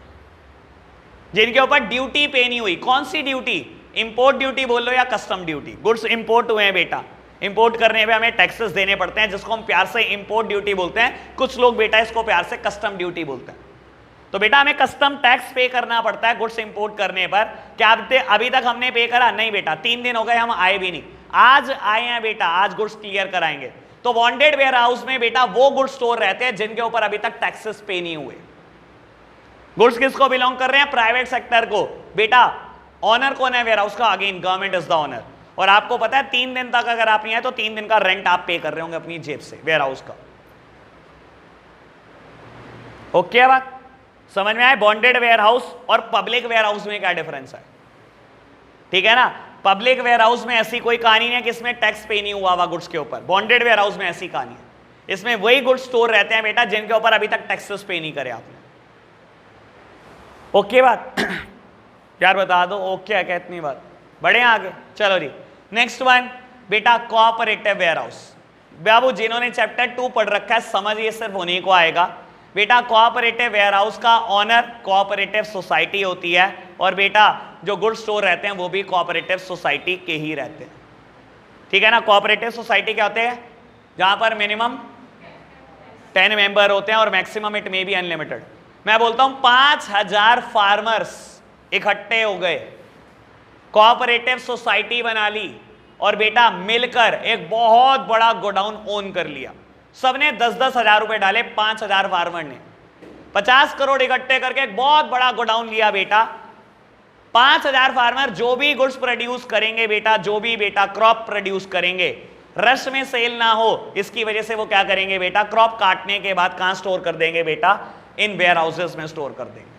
जिनके ऊपर ड्यूटी पे नहीं हुई। कौन सी ड्यूटी, इंपोर्ट ड्यूटी बोल लो या कस्टम ड्यूटी। गुड्स इंपोर्ट हुए हैं बेटा, इंपोर्ट करने पे हमें टैक्सेस देने पड़ते हैं, जिसको हम प्यार से इंपोर्ट ड्यूटी बोलते हैं, कुछ लोग बेटा इसको प्यार से कस्टम ड्यूटी बोलते हैं। तो बेटा हमें कस्टम टैक्स पे करना पड़ता है गुड्स इंपोर्ट करने पर। क्या अभी तक हमने पे करा? नहीं बेटा, 3 दिन हो गए हम आए भी नहीं, आज आए हैं बेटा, आज गुड्स क्लियर कराएंगे। तो बॉन्डेड वेयर हाउस में बेटा वो गुड्स स्टोर रहते हैं जिनके ऊपर अभी तक टैक्सेस पे नहीं हुए। गुड्स किसको बिलोंग कर रहे हैं? प्राइवेट सेक्टर को बेटा। ऑनर कौन है वेयर हाउस का? Again government is the owner. और आपको पता है 3 दिन तक अगर आप नहीं आए तो 3 दिन का रेंट आप पे कर रहे होंगे अपनी जेब से वेयर हाउस का। ओके बात समझ में आए? बॉन्डेड वेयर हाउस और पब्लिक वेयर हाउस में क्या डिफरेंस है, ठीक है ना। पब्लिक वेयर हाउस में ऐसी कोई कहानी नहीं है कि इसमें टैक्स पे नहीं हुआ गुड्स के ऊपर। बॉन्डेड वेयर हाउस में ऐसी कहानी है, इसमें वही गुड्स स्टोर रहते हैं बेटा जिनके ऊपर अभी तक टैक्सेस पे नहीं करे आपने। ओके बात यार बता दो ओके है क्या? इतनी बात बढ़े आगे। चलो जी नेक्स्ट वन बेटा, कोऑपरेटिव वेयर हाउस। बाबू जिन्होंने चैप्टर 2 पढ़ रखा है समझिए सिर्फ उन्हीं को आएगा बेटा। कोऑपरेटिव वेयर हाउस का ऑनर कोऑपरेटिव सोसाइटी होती है, और बेटा जो गुड स्टोर रहते हैं वो भी कोऑपरेटिव सोसाइटी के ही रहते हैं, ठीक है ना। कोऑपरेटिव सोसाइटी क्या होते हैं? जहां पर मिनिमम 10 मेंबर होते हैं और maximum it may be unlimited. मैं बोलता हूं 5000 फार्मर्स इकट्ठे हो गए, कोऑपरेटिव सोसाइटी बना ली और बेटा मिलकर एक बहुत बड़ा गोडाउन ओन कर लिया। सबने 10-10 हजार रुपए डाले, 5000 फार्मर ने 50 करोड़ इकट्ठे करके एक बहुत बड़ा गोडाउन लिया बेटा। 5000 फार्मर जो भी गुड्स प्रोड्यूस करेंगे बेटा, जो भी बेटा क्रॉप प्रोड्यूस करेंगे, रश में सेल ना हो इसकी वजह से वो क्या करेंगे बेटा, क्रॉप काटने के बाद कहां स्टोर कर देंगे बेटा? इन वेयर हाउसेस में स्टोर कर देंगे।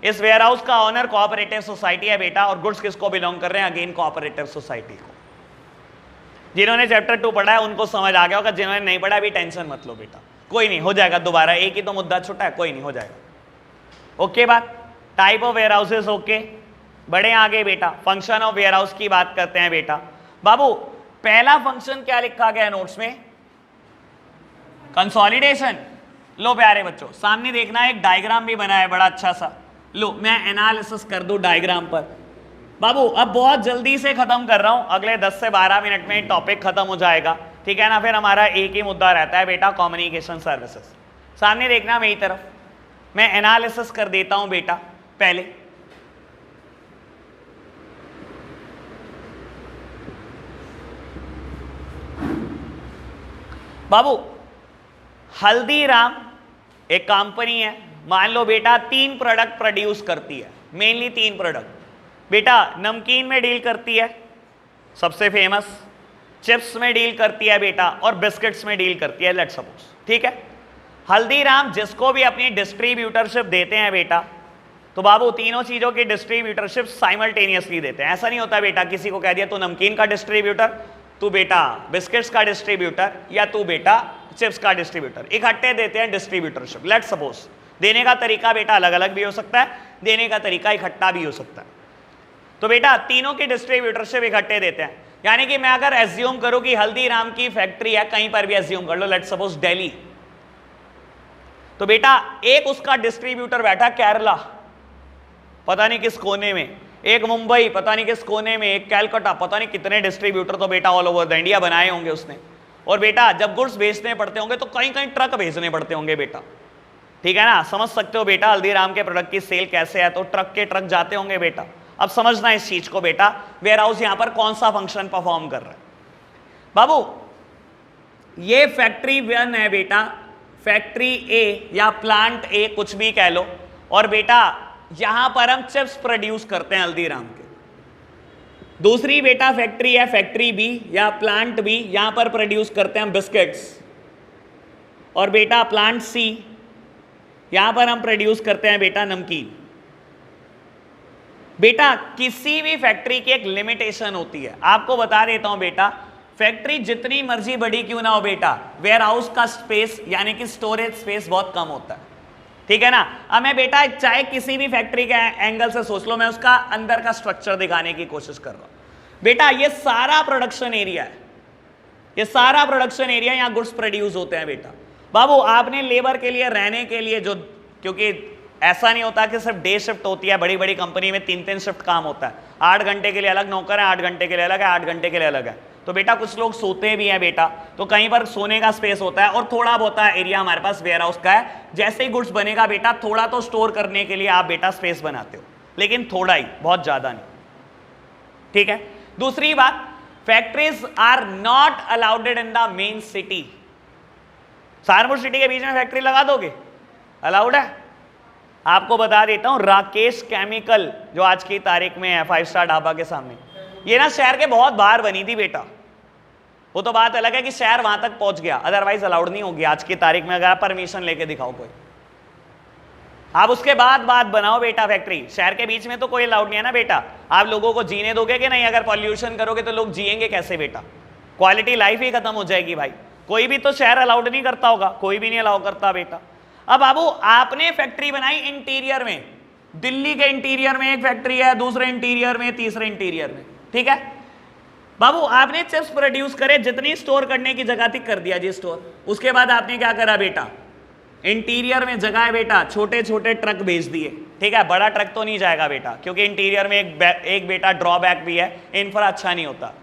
इस वेयर हाउस का ऑनर कोऑपरेटिव सोसाइटी है बेटा, और गुड्स किसको बिलोंग कर रहे हैं? अगेन कोऑपरेटिव सोसाइटी को। जिन्होंने चैप्टर 2 पढ़ा है उनको समझ आ गया होगा, जिन्होंने नहीं पढ़ा अभी टेंशन मत लो बेटा, कोई नहीं हो जाएगा दोबारा, एक ही तो मुद्दा छूटा है, कोई नहीं हो जाएगा। ओके बात। Type of warehouses okay, बड़े आगे बेटा। फंक्शन ऑफ वेयर हाउस की बात करते हैं बेटा। बाबू पहला फंक्शन क्या लिखा गया नोट्स में? कंसोलिडेशन। लो प्यारे बच्चों सामने देखना, एक डायग्राम भी बना है बड़ा अच्छा सा। लो मैं एनालिसिस कर दूं डायग्राम पर। बाबू अब बहुत जल्दी से खत्म कर रहा हूं, अगले 10 से 12 मिनट में टॉपिक खत्म हो जाएगा, ठीक है ना। फिर हमारा एक ही मुद्दा रहता है बेटा, कम्युनिकेशन सर्विसेज। सामने देखना मेरी तरफ, मैं एनालिसिस कर देता हूं बेटा। पहले बाबू हल्दीराम एक कंपनी है, मान लो बेटा 3 प्रोडक्ट प्रोड्यूस करती है, मेनली 3 प्रोडक्ट। बेटा नमकीन में डील करती है सबसे फेमस, चिप्स में डील करती है बेटा, और बिस्किट्स में डील करती है, लेट्स सपोज, ठीक है। हल्दीराम जिसको भी अपनी डिस्ट्रीब्यूटरशिप देते हैं बेटा, तो बाबू तीनों चीजों की डिस्ट्रीब्यूटरशिप साइमल्टेनियसली देते हैं। ऐसा नहीं होता बेटा किसी को कह दिया तू नमकीन का डिस्ट्रीब्यूटर, तू बेटा बिस्किट्स का डिस्ट्रीब्यूटर, या तू बेटा चिप्स का डिस्ट्रीब्यूटर, इकट्ठे देते हैं डिस्ट्रीब्यूटरशिप। लेट्स सपोज देने का तरीका बेटा अलग अलग भी हो सकता है, देने का तरीका इकट्ठा भी हो सकता है। तो बेटा तीनों की डिस्ट्रीब्यूटरशिप इकट्ठे देते हैं, यानी कि मैं अगर एज्यूम करूं कि हल्दीराम की फैक्ट्री है, कहीं पर भी एज्यूम कर लो, लेट्स सपोज दिल्ली, तो बेटा एक उसका डिस्ट्रीब्यूटर बैठा केरला पता नहीं किस कोने में, एक मुंबई पता नहीं किस कोने में, एक कैलकाटा, पता नहीं कितने डिस्ट्रीब्यूटर तो बेटा ऑल ओवर द इंडिया बनाए होंगे उसने। और बेटा जब गुड्स भेजने पड़ते होंगे तो कहीं कहीं ट्रक भेजने पड़ते होंगे बेटा, ठीक है ना। समझ सकते हो बेटा हल्दीराम के प्रोडक्ट की सेल कैसे है, तो ट्रक के ट्रक जाते होंगे बेटा। अब समझना इस चीज को बेटा, वेयर हाउस यहां पर कौन सा फंक्शन परफॉर्म कर रहा है। बाबू ये फैक्ट्री 1 है बेटा, फैक्ट्री ए या प्लांट ए कुछ भी कह लो, और बेटा यहां पर हम चिप्स प्रोड्यूस करते हैं हल्दीराम के। दूसरी बेटा फैक्ट्री है फैक्ट्री बी या प्लांट बी, यहां पर प्रोड्यूस करते हैं हम बिस्किट्स, और बेटा प्लांट सी यहां पर हम प्रोड्यूस करते हैं बेटा नमकीन। बेटा किसी भी फैक्ट्री की एक लिमिटेशन होती है, आपको बता देता हूं बेटा, फैक्ट्री जितनी मर्जी बड़ी क्यों ना हो बेटा, वेयर हाउस का स्पेस यानी कि स्टोरेज स्पेस बहुत कम होता है, ठीक है ना। अब मैं बेटा चाहे किसी भी फैक्ट्री के एंगल से सोच लो, मैं उसका अंदर का स्ट्रक्चर दिखाने की कोशिश कर रहा हूं। बेटा ये सारा प्रोडक्शन एरिया है, ये सारा प्रोडक्शन एरिया, यहां गुड्स प्रोड्यूस होते हैं बेटा। बाबू आपने लेबर के लिए रहने के लिए जो, क्योंकि ऐसा नहीं होता कि सिर्फ डे शिफ्ट होती है, बड़ी बड़ी कंपनी में 3-3 शिफ्ट काम होता है, 8 घंटे के लिए अलग नौकर है, 8 घंटे के लिए अलग है, 8 घंटे के लिए अलग है। तो बेटा कुछ लोग सोते भी हैं बेटा, तो कहीं पर सोने का स्पेस होता है, और थोड़ा बहुत एरिया हमारे पास वेयर हाउस का है। जैसे ही गुड्स बनेगा बेटा थोड़ा तो स्टोर करने के लिए आप बेटा स्पेस बनाते हो, लेकिन थोड़ा ही, बहुत ज्यादा नहीं, ठीक है। दूसरी बात, factories are not allowed in the main city. Saharanpur city के बीच में फैक्ट्री लगा दोगे, अलाउड है। आपको बता देता हूं राकेश केमिकल जो आज की तारीख में है 5 स्टार ढाबा के सामने, ये ना शहर के बहुत बाहर बनी थी बेटा, वो तो बात अलग है कि शहर वहां तक पहुंच गया, अदरवाइज अलाउड नहीं होगी आज की तारीख में। अगर आप परमिशन लेके दिखाओ कोई, आप उसके बाद बात बनाओ बेटा फैक्ट्री, शहर के बीच में तो कोई अलाउड नहीं है ना बेटा। आप लोगों को जीने दोगे कि नहीं? अगर पॉल्यूशन करोगे तो लोग जिएंगे कैसे बेटा, क्वालिटी लाइफ ही खत्म हो जाएगी भाई। कोई भी तो शहर अलाउड नहीं करता होगा, कोई भी नहीं अलाउ करता बेटा। अब बाबू आपने फैक्ट्री बनाई इंटीरियर में, दिल्ली के इंटीरियर में एक फैक्ट्री है, दूसरे इंटीरियर में, तीसरे इंटीरियर में, ठीक है बाबू। आपने चिप्स प्रोड्यूस करे, जितनी स्टोर करने की जगह थी कर दिया जी स्टोर। उसके बाद आपने क्या करा बेटा, इंटीरियर में जगह है बेटा, छोटे छोटे ट्रक भेज दिए, ठीक है। बड़ा ट्रक तो नहीं जाएगा बेटा, क्योंकि इंटीरियर में एक बेटा ड्रॉबैक भी है, इंफ्रा अच्छा नहीं होता।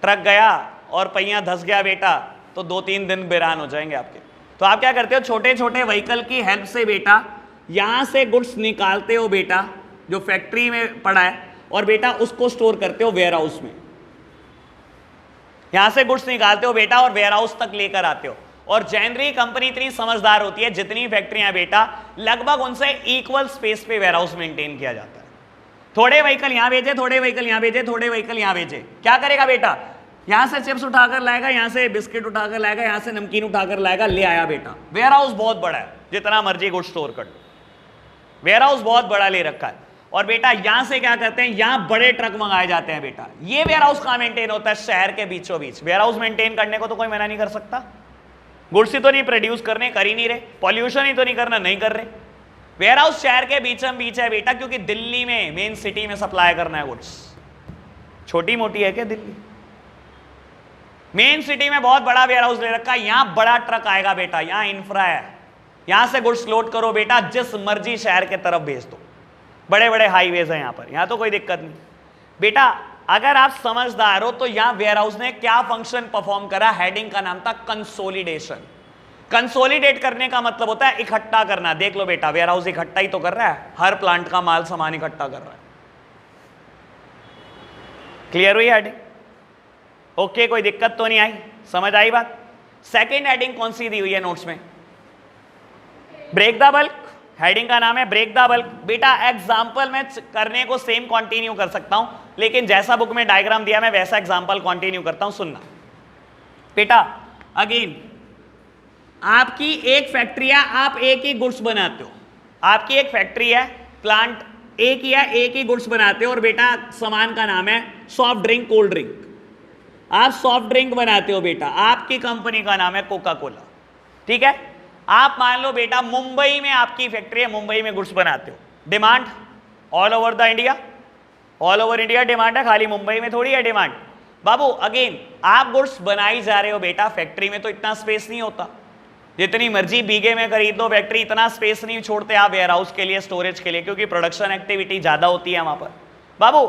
ट्रक गया और पहिया धस गया बेटा, तो 2-3 दिन बेरान हो जाएंगे आपके। तो आप क्या करते हो, छोटे छोटे व्हीकल की हेल्प से बेटा यहां से गुड्स निकालते हो बेटा जो फैक्ट्री में पड़ा है, और बेटा उसको स्टोर करते हो वेयर हाउस में। यहां से गुड्स निकालते हो बेटा और वेयर हाउस तक लेकर आते हो। और जनरली कंपनी इतनी समझदार होती है, जितनी फैक्ट्रियां बेटा लगभग उनसे इक्वल स्पेस पे वेयर हाउस मेंटेन किया जाता है। थोड़े व्हीकल यहां भेजे, थोड़े व्हीकल यहां भेजे, थोड़े व्हीकल यहां भेजे, क्या करेगा बेटा, यहां से चिप्स उठाकर लाएगा, यहां से बिस्किट उठाकर लाएगा, यहां से नमकीन उठाकर लाएगा, ले आया बेटा। वेयर हाउस बहुत बड़ा है, जितना मर्जी गुड्स स्टोर कर लो, वेयर हाउस बहुत बड़ा ले रखा है। और बेटा यहां से क्या करते हैं, यहां बड़े ट्रक मंगाए जाते हैं बेटा। ये वेयर हाउस कहां मेंटेन होता है, शहर के बीचों बीच। वेयर हाउस मेंटेन करने को तो कोई मना नहीं कर सकता, गुड्स ही तो नहीं प्रोड्यूस करने, कर ही नहीं रहे, पॉल्यूशन ही तो नहीं करना, नहीं कर रहे। वेयर हाउस शहर के बीचम बीच है बेटा, क्योंकि दिल्ली में मेन सिटी में सप्लाई करना है गुड्स। छोटी मोटी है क्या दिल्ली, मेन सिटी में बहुत बड़ा वेयर हाउस ले रखा है, यहां बड़ा ट्रक आएगा बेटा, यहां इंफ्रा है, यहां से गुड्स लोड करो बेटा, जिस मर्जी शहर के तरफ भेज दो। बड़े बड़े हाईवेज हैं यहां पर, यहां तो कोई दिक्कत नहीं बेटा। अगर आप समझदार हो तो यहां वेयर हाउस ने क्या फंक्शन परफॉर्म करा, हेडिंग का नाम था कंसोलिडेशन। कंसोलिडेट करने का मतलब होता है इकट्ठा करना। देख लो बेटा, वेयर हाउस इकट्ठा ही तो कर रहा है, हर प्लांट का माल सामान इकट्ठा कर रहा है। क्लियर हुई हेडिंग? ओके, कोई दिक्कत तो नहीं आई, समझ आई बात? सेकेंड हेडिंग कौन सी दी हुई है नोट्स में, ब्रेक द बल्क, हेडिंग का नाम है ब्रेक द बल्क। बेटा एग्जाम्पल में करने को सेम कंटिन्यू कर सकता हूं, लेकिन जैसा बुक में डायग्राम दिया मैं वैसा एग्जाम्पल कंटिन्यू करता हूं, सुनना बेटा। अगेन आपकी एक फैक्ट्री है, आप एक ही गुड्स बनाते हो, आपकी एक फैक्ट्री है, प्लांट एक ही है, एक ही गुड्स बनाते हो, और बेटा सामान का नाम है सॉफ्ट ड्रिंक, कोल्ड ड्रिंक। आप सॉफ्ट ड्रिंक बनाते हो बेटा, आपकी कंपनी का नाम है कोका कोला, ठीक है। आप मान लो बेटा मुंबई में आपकी फैक्ट्री है, मुंबई में गुड्स बनाते हो, demand all over the India, all over India demand है, खाली मुंबई में थोड़ी है डिमांड बाबू। अगेन आप गुड्स बनाई जा रहे हो बेटा, फैक्ट्री में तो इतना स्पेस नहीं होता, जितनी मर्जी बीघे में खरीद दो फैक्ट्री, इतना स्पेस नहीं छोड़ते आप वेयर हाउस के लिए, स्टोरेज के लिए, क्योंकि प्रोडक्शन एक्टिविटी ज्यादा होती है वहां पर बाबू।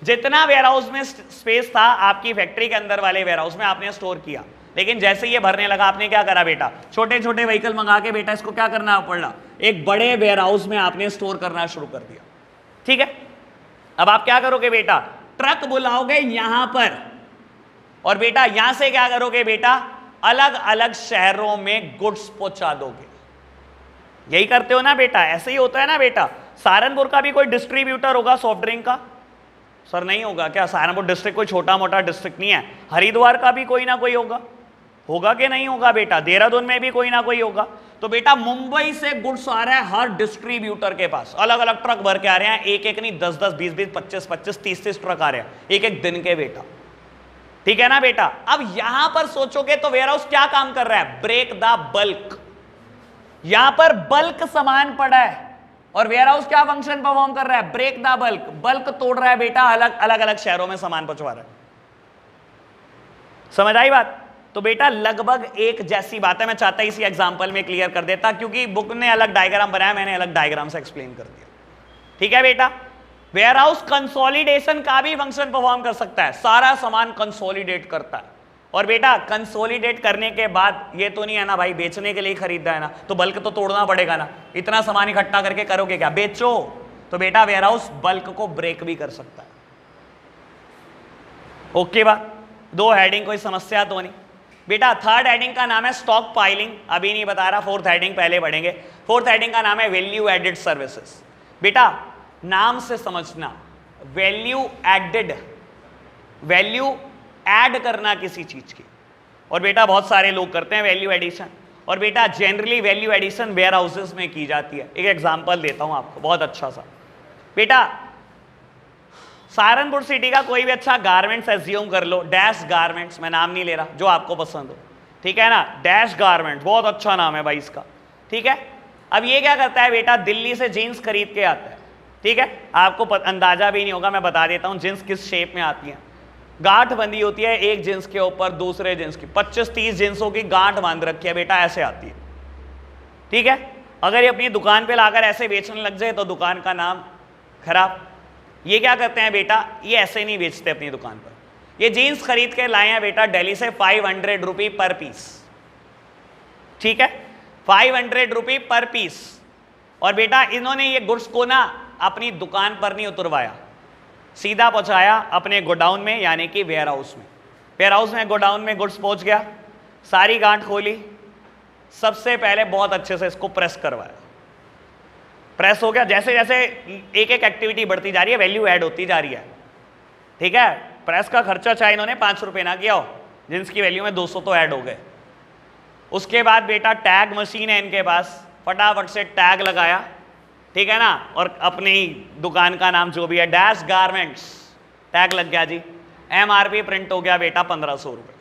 जितना वेयर हाउस में स्पेस था आपकी फैक्ट्री के अंदर वाले वेयर हाउस में आपने स्टोर किया, लेकिन जैसे ये भरने लगा आपने क्या करा बेटा, छोटे छोटे व्हीकल मंगा के बेटा इसको क्या करना पड़ा, एक बड़े वेयर हाउस में आपने स्टोर करना शुरू कर दिया, ठीक है। अब आप क्या करोगे बेटा, ट्रक बुलाओगे यहां पर, और बेटा यहां से क्या करोगे बेटा, अलग अलग शहरों में गुड्स पहुंचा दोगे। यही करते हो ना बेटा, ऐसे ही होता है ना बेटा। सहारनपुर का भी कोई डिस्ट्रीब्यूटर होगा सॉफ्ट ड्रिंक का? सर नहीं होगा क्या? सहारनपुर डिस्ट्रिक्ट कोई छोटा मोटा डिस्ट्रिक्ट नहीं है। हरिद्वार का भी कोई ना कोई होगा, होगा कि नहीं होगा बेटा? देहरादून में भी कोई ना कोई होगा। तो बेटा मुंबई से गुड्स आ रहा है हर डिस्ट्रीब्यूटर के पास, अलग अलग ट्रक भर के आ रहे हैं, एक एक नहीं 10-10, 20-20, 25-25, 30-30 ट्रक आ रहे हैं एक एक दिन के बेटा, ठीक है ना बेटा। अब यहां पर सोचोगे तो वेयर हाउस क्या काम कर रहा है, ब्रेक द बल्क। यहां पर बल्क सामान पड़ा है और वेयर हाउस क्या फंक्शन परफॉर्म कर रहा है, ब्रेक द बल्क, बल्क तोड़ रहा है बेटा, अलग अलग अलग शहरों में सामान पहुंचवा रहा है। समझ आई बात? तो बेटा लगभग एक जैसी बात है, मैं चाहता इसी एग्जांपल में क्लियर कर देता, क्योंकि बुक ने अलग डायग्राम बनाया, मैंने अलग डायग्राम से एक्सप्लेन कर दिया, ठीक है बेटा। वेयर हाउस कंसोलिडेशन का भी फंक्शन परफॉर्म कर सकता है, सारा सामान कंसोलिडेट करता है। और बेटा कंसोलिडेट करने के बाद ये तो नहीं है ना भाई बेचने के लिए खरीदा है ना, तो बल्क तो तोड़ना पड़ेगा ना, इतना सामान इकट्ठा करके करोगे क्या, बेचो। तो बेटा वेयर हाउस बल्क को ब्रेक भी कर सकता है। ओके बात, दो हेडिंग, कोई समस्या तो नहीं बेटा। थर्ड हेडिंग का नाम है स्टॉक पाइलिंग, अभी नहीं बता रहा, फोर्थ हेडिंग पहले पढ़ेंगे। फोर्थ हेडिंग का नाम है वैल्यू एडेड सर्विसेज। बेटा नाम से समझना, वैल्यू एडेड, वैल्यू ऐड करना किसी चीज की, और बेटा बहुत सारे लोग करते हैं वैल्यू एडिशन, और बेटा generally value addition warehouses में की जाती है। एक एग्जांपल देता हूं आपको बहुत अच्छा सा। बेटा सहारनपुर सिटी का कोई भी अच्छा गारमेंट्स एज्यूम कर लो, डैश गारमेंट्स, मैं नाम नहीं ले रहा, जो आपको पसंद हो, ठीक है ना, डैश गारमेंट्स, बहुत अच्छा नाम है भाई इसका, ठीक है। अब ये क्या करता है बेटा, दिल्ली से जीन्स खरीद के आता है, ठीक है, आपको अंदाजा भी नहीं होगा, मैं बता देता हूं जींस किस शेप में आती है। गांठ बंधी होती है एक जींस के ऊपर दूसरे जींस की, 25-30 जींसों की गांठ बांध रखी है बेटा, ऐसे आती है, ठीक है। अगर ये अपनी दुकान पे लाकर ऐसे बेचने लग जाए तो दुकान का नाम खराब। ये क्या करते हैं बेटा, ये ऐसे नहीं बेचते अपनी दुकान पर। ये जीन्स खरीद के लाए हैं बेटा दिल्ली से 500 रुपये पर पीस, ठीक है, 500 रुपये पर पीस। और बेटा इन्होंने ये गुड्स को ना अपनी दुकान पर नहीं उतरवाया, सीधा पहुंचाया अपने गोडाउन में, यानी कि वेयर हाउस में। वेयर हाउस में गोडाउन में गुड्स पहुंच गया, सारी गांठ खोली, सबसे पहले बहुत अच्छे से इसको प्रेस करवाया, प्रेस हो गया। जैसे जैसे एक एक एक्टिविटी बढ़ती जा रही है वैल्यू ऐड होती जा रही है, ठीक है। प्रेस का खर्चा चाहे इन्होंने 5 रुपये ना किया हो, जिन्स की वैल्यू में 200 तो ऐड हो गए। उसके बाद बेटा टैग मशीन है इनके पास, फटाफट से टैग लगाया, ठीक है ना, और अपनी दुकान का नाम जो भी है डैश गारमेंट्स, टैग लग गया जी। MRP प्रिंट हो गया बेटा 1500 रुपये,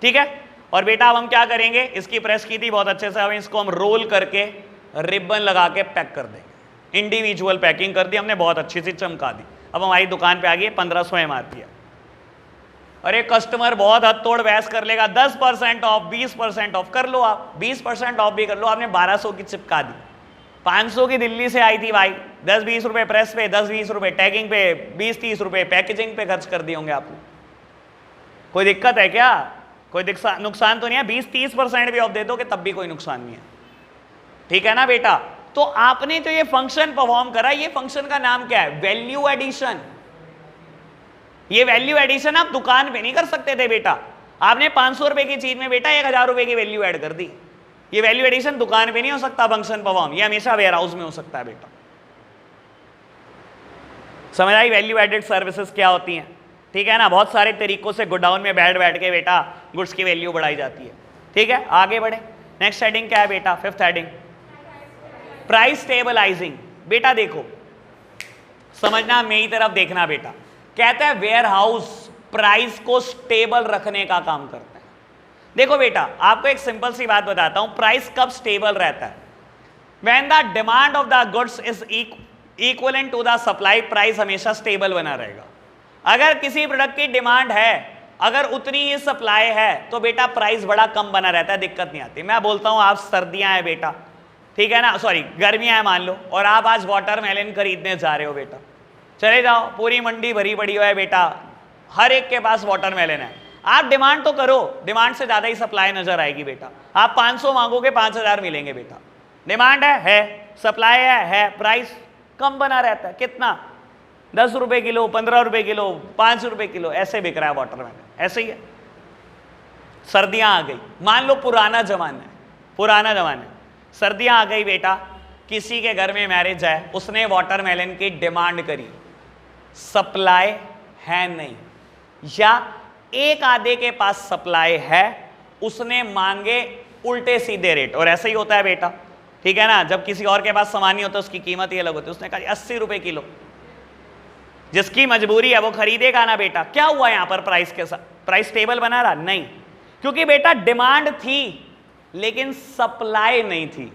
ठीक है। और बेटा अब हम क्या करेंगे, इसकी प्रेस की थी बहुत अच्छे से, अब इसको हम रोल करके रिबन लगा के पैक कर देंगे, इंडिविजुअल पैकिंग कर दी हमने, बहुत अच्छी सी चमका दी। अब हमारी दुकान पे आ गई 1500 MRP है। अरे कस्टमर बहुत हद तोड़ बहस कर लेगा, 10% ऑफ, 20% ऑफ कर लो आप, 20% ऑफ भी कर लो। आपने 1200 की चिपका दी, 500 की दिल्ली से आई थी भाई, 10-20 रुपये प्रेस पे, 10-20 रुपये टैगिंग पे, 20-30 रुपये पैकेजिंग पे खर्च कर दिए होंगे आपने। कोई दिक्कत है क्या? कोई नुकसान तो नहीं है, 20-30% भी ऑफ दे दोगे तब भी कोई नुकसान नहीं है, ठीक है ना बेटा। तो आपने जो ये फंक्शन परफॉर्म करा, ये फंक्शन का नाम क्या है, वैल्यू एडिशन। ये वैल्यू एडिशन आप दुकान पे नहीं कर सकते थे बेटा, आपने 500 रुपए की चीज में बेटा 1000 रुपए की वैल्यू ऐड कर दी, ये वैल्यू एडिशन दुकान पे नहीं हो सकता फंक्शन परफॉर्म, ये हमेशा वेयर हाउस में हो सकता है बेटा। समझ आई वैल्यू एडेड सर्विसेज क्या होती हैं? ठीक है ना, बहुत सारे तरीकों से गोडाउन में बैठ के बेटा गुड्स की वैल्यू बढ़ाई जाती है। ठीक है, आगे बढ़े। नेक्स्ट हेडिंग क्या है बेटा? Fifth heading price stabilising. बेटा देखो, समझना, मेरी तरफ देखना बेटा। कहता है वेयर हाउस प्राइस को स्टेबल रखने का काम करता है। देखो बेटा, आपको एक सिंपल सी बात बताता हूं, प्राइस कब स्टेबल रहता है? When the demand of the goods is equivalent to the supply, price हमेशा स्टेबल बना रहेगा। अगर किसी प्रोडक्ट की डिमांड है, अगर उतनी ही सप्लाई है, तो बेटा प्राइस बड़ा कम बना रहता है, दिक्कत नहीं आती। मैं बोलता हूं आप सर्दियां हैं बेटा, ठीक है ना, सॉरी गर्मियां हैं मान लो, और आप आज वाटरमेलन खरीदने जा रहे हो बेटा, चले जाओ, पूरी मंडी भरी पड़ी हुई है बेटा, हर एक के पास वाटरमेलन है। आप डिमांड तो करो, डिमांड से ज्यादा ही सप्लाई नजर आएगी बेटा। आप 500 मांगोगे 5000 मिलेंगे बेटा। डिमांड है, सप्लाई है, प्राइस कम बना रहता है। कितना? 10 रुपए किलो, 15 रुपए किलो, 5 रुपए किलो, ऐसे बिक रहा है वाटरमेलन। ऐसे ही है। सर्दियां आ गई, मान लो पुराना जमाना है, सर्दियां आ गई बेटा, किसी के घर में मैरिज है, उसने वाटरमेलन की डिमांड करी, सप्लाई है नहीं, या एक आधे के पास सप्लाई है, उसने मांगे उल्टे सीधे रेट। और ऐसा ही होता है बेटा, ठीक है ना, जब किसी और के पास सामान नहीं होता उसकी कीमत ही अलग होती है। उसने कहा 80 रुपए किलो, जिसकी मजबूरी है वो खरीदेगा ना बेटा। क्या हुआ यहां पर प्राइस के साथ? प्राइस स्टेबल बना रहा? नहीं, क्योंकि बेटा डिमांड थी लेकिन सप्लाई नहीं थी।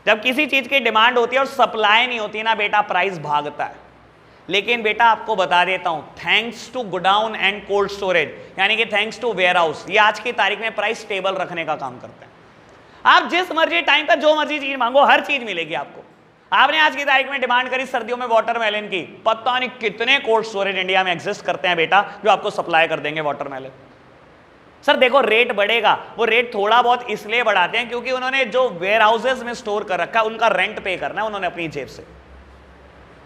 जब किसी चीज की डिमांड होती है और सप्लाई नहीं होती ना बेटा, प्राइस भागता है। लेकिन बेटा आपको बता देता हूं, thanks to godown and cold storage, यानी कि थैंक्स टू वेयर हाउस, ये आज की तारीख में प्राइस स्टेबल रखने का काम करते हैं। आप जिस मर्जी टाइम पर जो मर्जी चीज मांगो, हर चीज मिलेगी आपको। आपने आज की तारीख में डिमांड करी सर्दियों में वाटरमेलन की, पता नहीं कितने कोल्ड स्टोरेज इंडिया में एग्जिस्ट करते हैं बेटा, जो आपको सप्लाई कर देंगे वाटरमेलन। सर देखो, रेट बढ़ेगा, वो रेट थोड़ा बहुत इसलिए बढ़ाते हैं क्योंकि उन्होंने जो वेयर हाउसेज में स्टोर कर रखा है उनका रेंट पे करना है उन्होंने अपनी जेब से,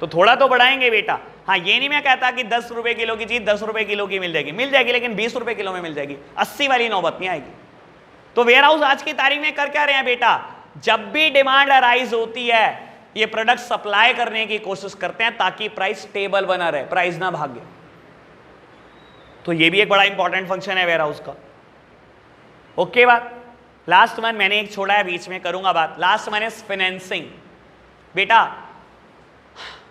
तो थोड़ा तो बढ़ाएंगे बेटा। हाँ, ये नहीं मैं कहता कि 10 रुपए किलो की चीज 10 रुपए किलो की मिल जाएगी, लेकिन 20 रुपए किलो में मिल जाएगी, 80 वाली नौबत नहीं आएगी। तो वेयर हाउस आज की तारीख में कर क्या रहे हैं बेटा? जब भी डिमांड अराइज होती है, ये प्रोडक्ट सप्लाई करने की कोशिश करते हैं ताकि प्राइस स्टेबल बना रहे, प्राइस ना भागे। तो ये भी एक बड़ा इंपॉर्टेंट फंक्शन है वेयर हाउस का। ओके बात। लास्ट वन मैंने एक छोड़ा है, बीच में करूंगा बात। Last one is financing. बेटा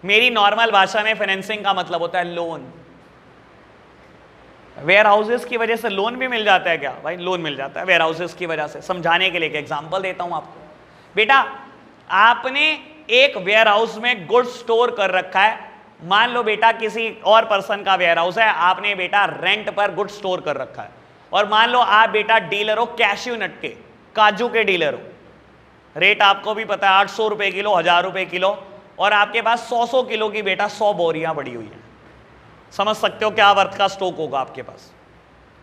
मेरी नॉर्मल भाषा में फाइनेंसिंग का मतलब होता है लोन। वेयर हाउसेस की वजह से लोन भी मिल जाता है क्या? भाई लोन मिल जाता है वेयर हाउसेस की वजह से। समझाने के लिए एक एग्जांपल देता हूं आपको। बेटा आपने एक वेयर हाउस में गुड्स स्टोर कर रखा है, मान लो बेटा किसी और पर्सन का वेयर हाउस है, आपने बेटा रेंट पर गुड्स स्टोर कर रखा है, और मान लो आप बेटा डीलर हो कैश्यू नट के, काजू के डीलर हो, रेट आपको भी पता है 800 रुपए किलो, 1000 रुपए किलो, और आपके पास 100 किलो की बेटा 100 बोरियां पड़ी हुई हैं। समझ सकते हो क्या वर्थ का स्टॉक होगा आपके पास।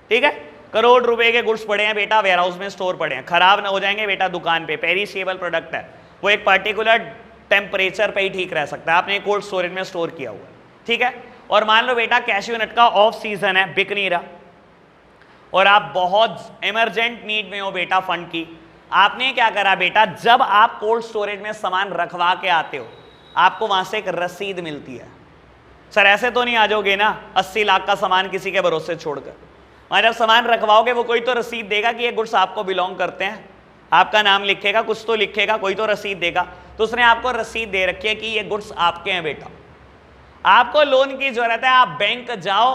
ठीक है, करोड़ रुपए के गुड्स पड़े हैं बेटा वेयर हाउस में स्टोर पड़े हैं, खराब ना हो जाएंगे बेटा दुकान पे, पेरिशेबल प्रोडक्ट है, वो एक पर्टिकुलर टेम्परेचर पे ही ठीक रह सकता है, आपने कोल्ड स्टोरेज में स्टोर किया हुआ है। ठीक है, और मान लो बेटा कैश्यू नट का ऑफ सीजन है, बिक नहीं रहा, और आप बहुत इमरजेंट नीड में हो बेटा फंड की। आपने क्या करा बेटा, जब आप कोल्ड स्टोरेज में सामान रखवा के आते हो, आपको वहां से एक रसीद मिलती है। सर ऐसे तो नहीं आ जाओगे ना 80 लाख का सामान किसी के भरोसे छोड़कर। वहां जब सामान रखवाओगे वो कोई तो रसीद देगा कि ये गुड्स आपको बिलोंग करते हैं, आपका नाम लिखेगा, कुछ तो लिखेगा, कोई तो रसीद देगा। तो उसने आपको रसीद दे रखी है कि ये गुड्स आपके हैं बेटा, आपको लोन की जरूरत है, आप बैंक जाओ,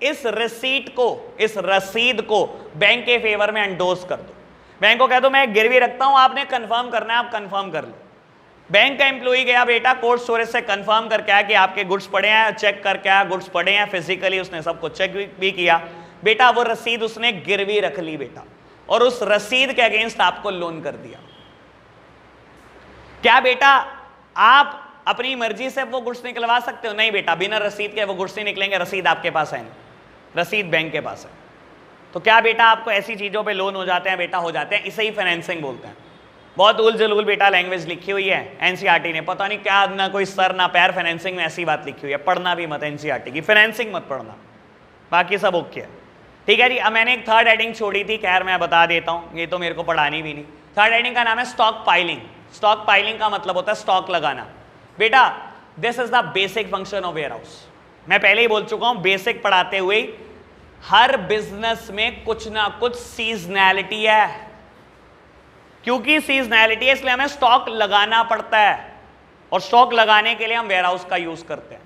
इस रसीद को बैंक के फेवर में एंडोर्स कर दो। बैंक को कह दो मैं गिरवी रखता हूं, आपने कंफर्म करना है, आप कंफर्म कर लो। बैंक का एम्प्लॉई गया बेटा कोल्ड स्टोरेज से कंफर्म करके आया कि आपके गुड्स पड़े हैं, चेक करके आया गुड्स पड़े हैं, फिजिकली उसने सबको चेक भी किया बेटा, वो रसीद उसने गिरवी रख ली बेटा, और उस रसीद के अगेंस्ट आपको लोन कर दिया। क्या बेटा आप अपनी मर्जी से वो गुड्स निकलवा सकते हो? नहीं बेटा, बिना रसीद के वो गुड्स नहीं निकलेंगे, रसीद आपके पास है नहीं, रसीद बैंक के पास है। तो क्या बेटा आपको ऐसी चीजों पे लोन हो जाते हैं बेटा? हो जाते हैं, इसे ही फाइनेंसिंग बोलते हैं। बहुत उल जलूल बेटा लैंग्वेज लिखी हुई है एनसीईआरटी ने, पता नहीं क्या, ना कोई सर ना पैर, फाइनेंसिंग में ऐसी बात लिखी हुई है, पढ़ना भी मत एनसीईआरटी की, फाइनेंसिंग मत पढ़ना, बाकी सब ओके है। ठीक है जी, अब मैंने एक थर्ड हेडिंग छोड़ी थी, खैर मैं बता देता हूँ, ये तो मेरे को पढ़ानी भी नहीं। थर्ड हेडिंग का नाम है स्टॉक पाइलिंग। स्टॉक पाइलिंग का मतलब होता है स्टॉक लगाना। बेटा this is the basic function of warehouse. मैं पहले ही बोल चुका हूं, बेसिक पढ़ाते हुए हर बिजनेस में कुछ ना कुछ सीजनैलिटी है। क्योंकि सीजनैलिटी है इसलिए हमें स्टॉक लगाना पड़ता है, और स्टॉक लगाने के लिए हम वेयर हाउस का यूज करते हैं।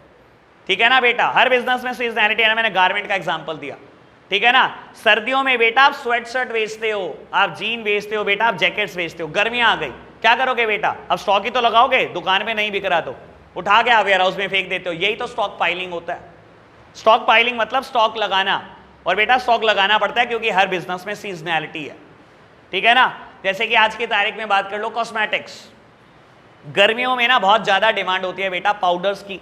ठीक है ना बेटा, हर बिजनेस में सीजनैलिटी है ना। मैंने गारमेंट का एग्जांपल दिया, ठीक है ना। सर्दियों में बेटा आप स्वेट शर्ट बेचते हो, आप जीन बेचते हो, बेटा आप जैकेट्स बेचते हो। गर्मियां आ गई, क्या करोगे बेटा? अब स्टॉक ही तो लगाओगे, दुकान में नहीं बिक रहा तो उठा के आप वेयर हाउस में फेंक देते हो। यही तो स्टॉक पाइलिंग होता है। स्टॉक पाइलिंग मतलब स्टॉक लगाना, और बेटा स्टॉक लगाना पड़ता है क्योंकि हर बिजनेस में सीजनैलिटी है। ठीक है ना। जैसे कि आज की तारीख में बात कर लो, कॉस्मेटिक्स। गर्मियों में ना बहुत ज्यादा डिमांड होती है बेटा पाउडर्स की,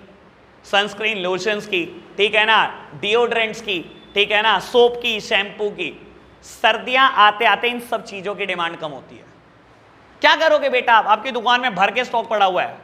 सनस्क्रीन लोशंस की, ठीक है ना, डिओड्रेंट्स की, ठीक है ना, सोप की, शैम्पू की। सर्दियां आते आते इन सब चीजों की डिमांड कम होती है। क्या करोगे बेटा? आपकी दुकान में भर के स्टॉक पड़ा हुआ है,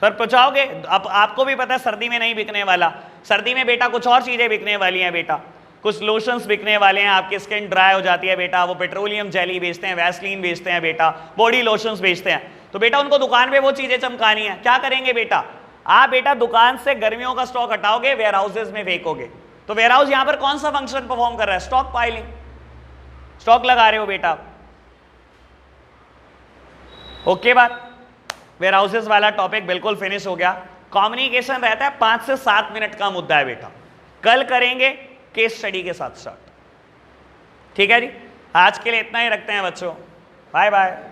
सर पहुंचाओगे? आपको भी पता है सर्दी में नहीं बिकने वाला। सर्दी में बेटा कुछ और चीजें बिकने वाली हैं बेटा, कुछ लोशंस बिकने वाले हैं, आपकी स्किन ड्राई हो जाती है बेटा, वो पेट्रोलियम जेली बेचते हैं, वैसलीन बेचते हैं बेटा, बॉडी लोशंस बेचते हैं। तो बेटा उनको दुकान पे वो चीजें चमकानी है। क्या करेंगे बेटा? आप बेटा दुकान से गर्मियों का स्टॉक हटाओगे, वेयर हाउसेज में फेंकोगे। तो वेयर हाउस यहां पर कौन सा फंक्शन परफॉर्म कर रहा है? Stock piling. स्टॉक लगा रहे हो बेटा। ओके बात, वेयर हाउसेज वाला टॉपिक बिल्कुल फिनिश हो गया। कम्युनिकेशन रहता है 5 से 7 मिनट का मुद्दा है बेटा। कल करेंगे केस स्टडी के साथ स्टार्ट। ठीक है जी, आज के लिए इतना ही रखते हैं बच्चों। Bye bye.